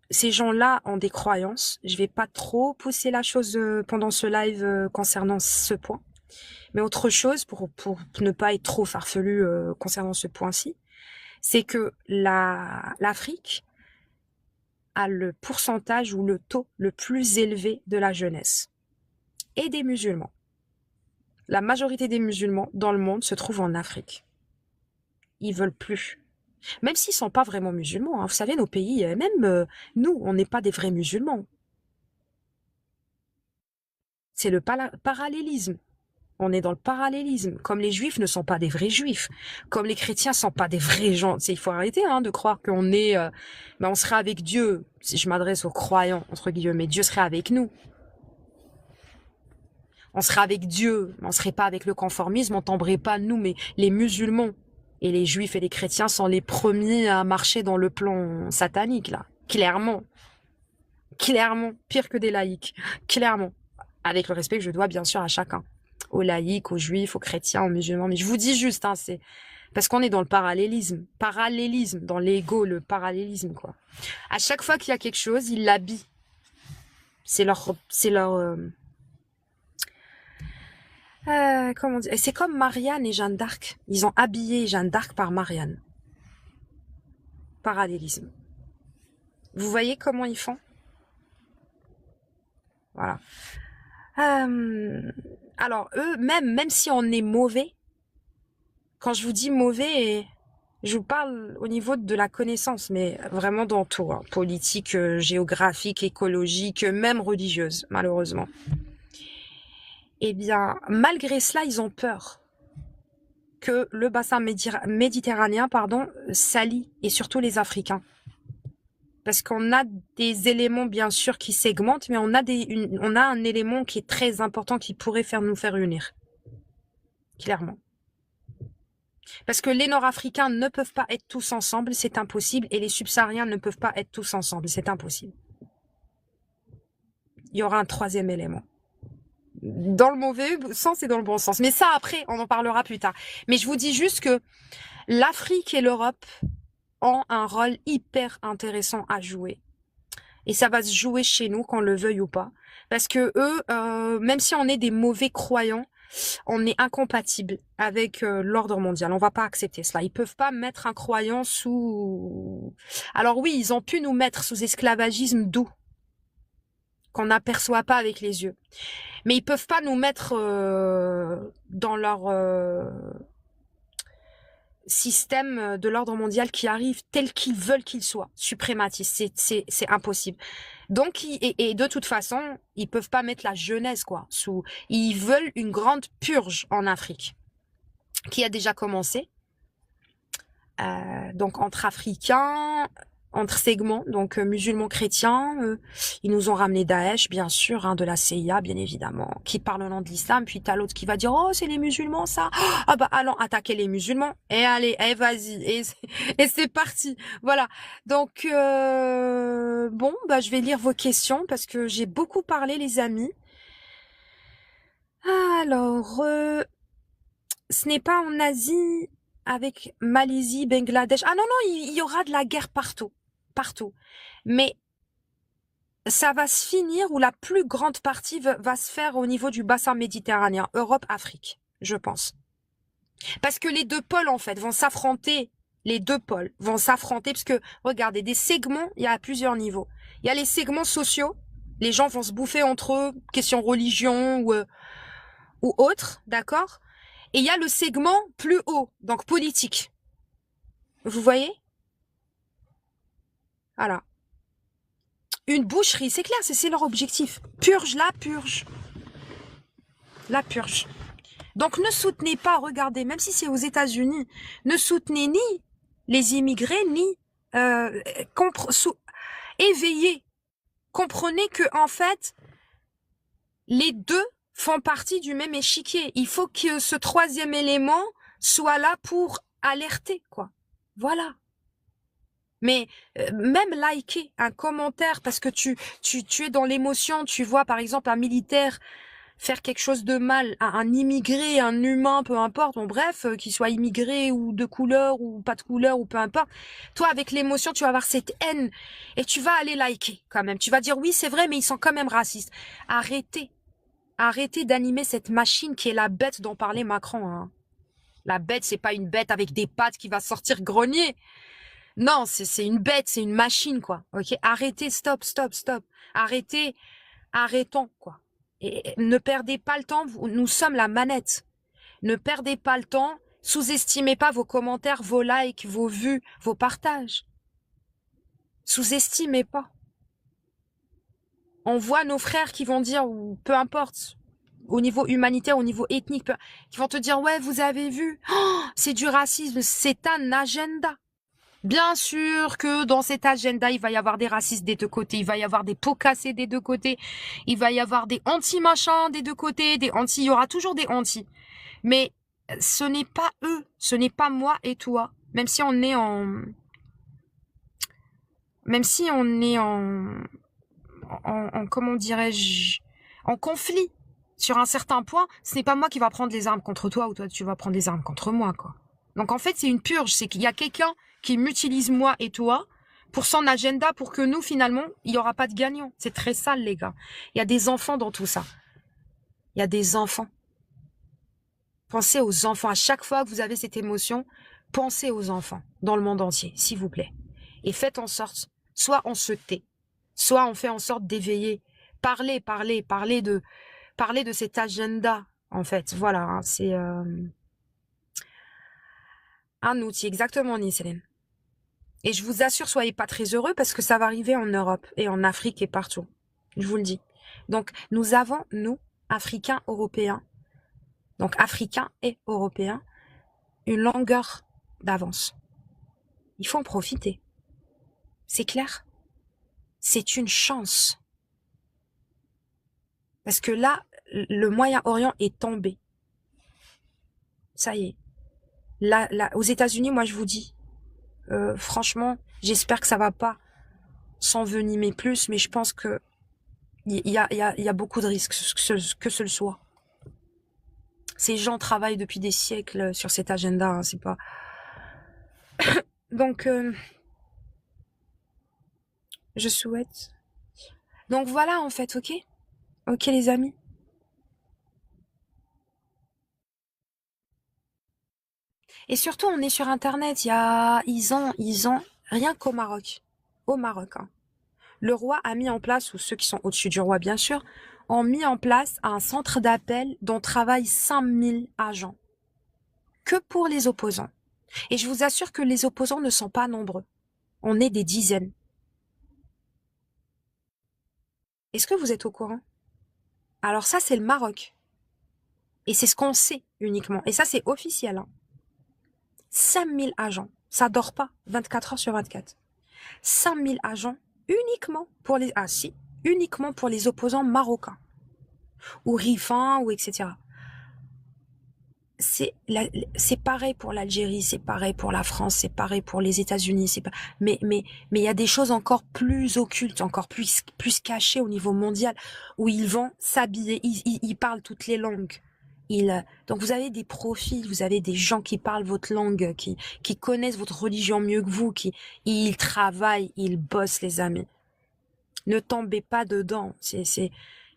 ces gens-là ont des croyances. Je vais pas trop pousser la chose pendant ce live concernant ce point. Mais autre chose, pour ne pas être trop farfelu concernant ce point-ci, c'est que l'Afrique a le pourcentage ou le taux le plus élevé de la jeunesse et des musulmans. La majorité des musulmans dans le monde se trouvent en Afrique. Ils veulent plus. Même s'ils sont pas vraiment musulmans. Hein. Vous savez, nos pays, même nous, on n'est pas des vrais musulmans. C'est le parallélisme. On est dans le parallélisme. Comme les juifs ne sont pas des vrais juifs. Comme les chrétiens ne sont pas des vrais gens. Il faut arrêter de croire qu'on est... on serait avec Dieu. Si je m'adresse aux croyants, entre guillemets, Dieu serait avec nous. On serait avec Dieu. On serait pas avec le conformisme. On tomberait pas, nous, mais les musulmans. Et les juifs et les chrétiens sont les premiers à marcher dans le plan satanique, là. Clairement. Clairement. Pire que des laïcs. Clairement. Avec le respect que je dois, bien sûr, à chacun. Aux laïcs, aux juifs, aux chrétiens, aux musulmans. Mais je vous dis juste, hein, c'est parce qu'on est dans le parallélisme. Parallélisme, dans l'ego, le parallélisme, quoi. À chaque fois qu'il y a quelque chose, ils l'habillent. C'est leur comment dire, c'est comme Marianne et Jeanne d'Arc. Ils ont habillé Jeanne d'Arc par Marianne. Parallélisme. Vous voyez comment ils font? Voilà. Alors eux, même si on est mauvais, quand je vous dis mauvais, je vous parle au niveau de la connaissance, mais vraiment dans tout, hein, politique, géographique, écologique, même religieuse, malheureusement. Eh bien, malgré cela, ils ont peur que le bassin méditerranéen, s'allie, et surtout les Africains. Parce qu'on a des éléments, bien sûr, qui segmentent, mais on a un élément qui est très important qui pourrait nous faire unir. Clairement. Parce que les Nord-Africains ne peuvent pas être tous ensemble, c'est impossible. Et les Subsahariens ne peuvent pas être tous ensemble, c'est impossible. Il y aura un troisième élément. Dans le mauvais sens et dans le bon sens. Mais ça, après, on en parlera plus tard. Mais je vous dis juste que l'Afrique et l'Europe ont un rôle hyper intéressant à jouer. Et ça va se jouer chez nous, qu'on le veuille ou pas. Parce que eux, même si on est des mauvais croyants, on est incompatible avec l'ordre mondial. On va pas accepter cela. Ils peuvent pas mettre un croyant sous... Alors oui, ils ont pu nous mettre sous esclavagisme doux, qu'on n'aperçoit pas avec les yeux. Mais ils peuvent pas nous mettre dans leur système de l'ordre mondial qui arrive tel qu'ils veulent qu'il soit, suprématiste. C'est impossible. Donc, et de toute façon, ils peuvent pas mettre la jeunesse, quoi, sous... Ils veulent une grande purge en Afrique, qui a déjà commencé. Donc, entre Africains, entre segments, donc musulmans chrétiens, ils nous ont ramené Daesh, bien sûr, hein, de la CIA, bien évidemment, qui parle au nom de l'islam, puis t'as l'autre qui va dire, oh, c'est les musulmans, ça. Ah bah, allons attaquer les musulmans, et allez, vas-y, et c'est parti. Voilà. Donc, bon, bah, je vais lire vos questions, parce que j'ai beaucoup parlé, les amis. Alors, ce n'est pas en Asie, avec Malaisie, Bangladesh. Ah non, non, il y aura de la guerre partout. Partout. Mais ça va se finir où la plus grande partie va se faire au niveau du bassin méditerranéen, Europe, Afrique, je pense. Parce que les deux pôles, en fait, vont s'affronter. Les deux pôles vont s'affronter parce que, regardez, des segments, il y a à plusieurs niveaux. Il y a les segments sociaux. Les gens vont se bouffer entre eux, question religion ou autre, d'accord? Et il y a le segment plus haut, donc politique. Vous voyez? Voilà. Une boucherie, c'est clair, c'est leur objectif. Purge, la purge. La purge. Donc ne soutenez pas, regardez, même si c'est aux États-Unis, ne soutenez ni les immigrés, ni éveillez. Comprenez que en fait, les deux font partie du même échiquier. Il faut que ce troisième élément soit là pour alerter, quoi. Voilà. Mais même liker un commentaire parce que tu es dans l'émotion, tu vois par exemple un militaire faire quelque chose de mal à un immigré, un humain, peu importe, bon bref, qu'il soit immigré ou de couleur ou pas de couleur ou peu importe. Toi avec l'émotion, tu vas avoir cette haine et tu vas aller liker quand même. Tu vas dire oui, c'est vrai, mais ils sont quand même racistes. Arrêtez. Arrêtez d'animer cette machine qui est la bête dont parlait Macron, hein. La bête, c'est pas une bête avec des pattes qui va sortir grogner. Non, c'est une bête, c'est une machine, quoi. Ok, arrêtez, stop, stop, stop. Arrêtez, arrêtons, quoi. Et ne perdez pas le temps, nous sommes la manette. Ne perdez pas le temps, sous-estimez pas vos commentaires, vos likes, vos vues, vos partages. Sous-estimez pas. On voit nos frères qui vont dire, ou peu importe, au niveau humanitaire, au niveau ethnique, qui vont te dire, ouais, vous avez vu, oh, c'est du racisme, c'est un agenda. Bien sûr que dans cet agenda, il va y avoir des racistes des deux côtés, il va y avoir des pots cassés des deux côtés, il va y avoir des anti-machins des deux côtés, des anti, il y aura toujours des anti. Mais ce n'est pas eux, ce n'est pas moi et toi, même si on est en comment dirais-je, en conflit sur un certain point, ce n'est pas moi qui va prendre les armes contre toi ou toi tu vas prendre les armes contre moi, quoi. Donc en fait, c'est une purge, c'est qu'il y a quelqu'un qui m'utilise moi et toi pour son agenda, pour que nous, finalement, il n'y aura pas de gagnant. C'est très sale, les gars. Il y a des enfants dans tout ça. Il y a des enfants. Pensez aux enfants. À chaque fois que vous avez cette émotion, pensez aux enfants dans le monde entier, s'il vous plaît. Et faites en sorte, soit on se tait, soit on fait en sorte d'éveiller. Parlez de cet agenda, en fait. Voilà, hein, c'est un outil, exactement, Nisseline. Et je vous assure, soyez pas très heureux parce que ça va arriver en Europe et en Afrique et partout. Je vous le dis. Donc, nous avons, nous, Africains, Européens, donc Africains et Européens, une longueur d'avance. Il faut en profiter. C'est clair? C'est une chance. Parce que là, le Moyen-Orient est tombé. Ça y est. Aux États-Unis, moi je vous dis, franchement, j'espère que ça va pas s'envenimer plus, mais je pense que il y a beaucoup de risques que ce le soit. Ces gens travaillent depuis des siècles sur cet agenda, hein, c'est pas. Donc, je souhaite. Donc voilà en fait, ok? Ok les amis. Et surtout, on est sur Internet. Ils ont, rien qu'au Maroc. Au Maroc, hein. Le roi a mis en place, ou ceux qui sont au-dessus du roi, bien sûr, ont mis en place un centre d'appel dont travaillent 5000 agents. Que pour les opposants. Et je vous assure que les opposants ne sont pas nombreux. On est des dizaines. Est-ce que vous êtes au courant? Alors ça, c'est le Maroc. Et c'est ce qu'on sait uniquement. Et ça, c'est officiel, hein. 5000 agents. Ça dort pas 24 heures sur 24. 5000 agents uniquement pour les, ah si, uniquement pour les opposants marocains. Ou rifins, ou etc. C'est pareil pour l'Algérie, c'est pareil pour la France, c'est pareil pour les États-Unis, mais il y a des choses encore plus occultes, encore plus cachées au niveau mondial, où ils vont s'habiller, ils parlent toutes les langues. Donc vous avez des profils, vous avez des gens qui parlent votre langue, qui connaissent votre religion mieux que vous, ils travaillent, ils bossent, les amis. Ne tombez pas dedans.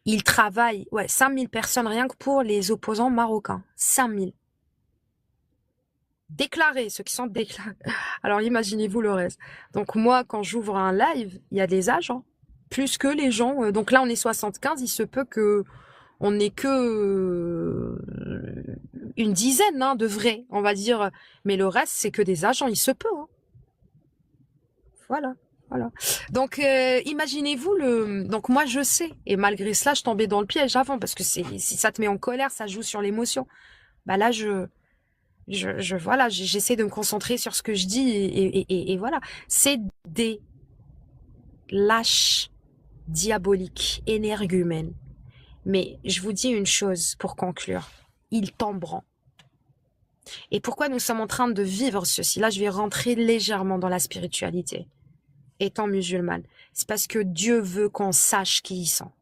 Ils travaillent, ouais, 5000 personnes rien que pour les opposants marocains. 5000. Déclarés, ceux qui sont déclarés. Alors imaginez-vous le reste. Donc moi, quand j'ouvre un live, il y a des agents. Plus que les gens. Donc là, on est 75, il se peut que on n'est que une dizaine, hein, de vrais, on va dire. Mais le reste, c'est que des agents, il se peut, hein. Voilà. Voilà. Donc imaginez-vous donc moi je sais, et malgré cela je tombais dans le piège avant, parce que si ça te met en colère, ça joue sur l'émotion. Bah là voilà, j'essaie de me concentrer sur ce que je dis, et voilà. C'est des lâches diaboliques, énergumènes. Mais je vous dis une chose pour conclure, ils tomberont. Et pourquoi nous sommes en train de vivre ceci? Là, je vais rentrer légèrement dans la spiritualité. Étant musulmane, c'est parce que Dieu veut qu'on sache qui ils sont,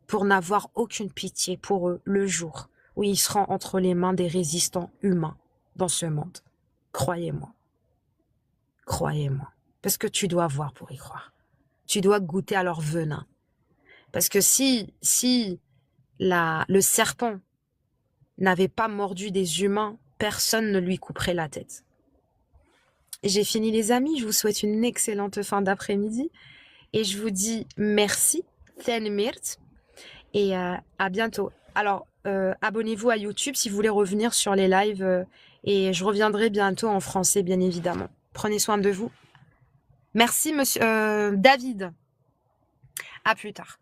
pour n'avoir aucune pitié pour eux le jour où ils seront entre les mains des résistants humains dans ce monde. Croyez-moi. Croyez-moi. Parce que tu dois voir pour y croire. Tu dois goûter à leur venin. Parce que si le serpent n'avait pas mordu des humains, personne ne lui couperait la tête. J'ai fini les amis, je vous souhaite une excellente fin d'après-midi et je vous dis merci, Tenmirt, et à bientôt. Alors, abonnez-vous à YouTube si vous voulez revenir sur les lives et je reviendrai bientôt en français, bien évidemment. Prenez soin de vous. Merci, monsieur David. À plus tard.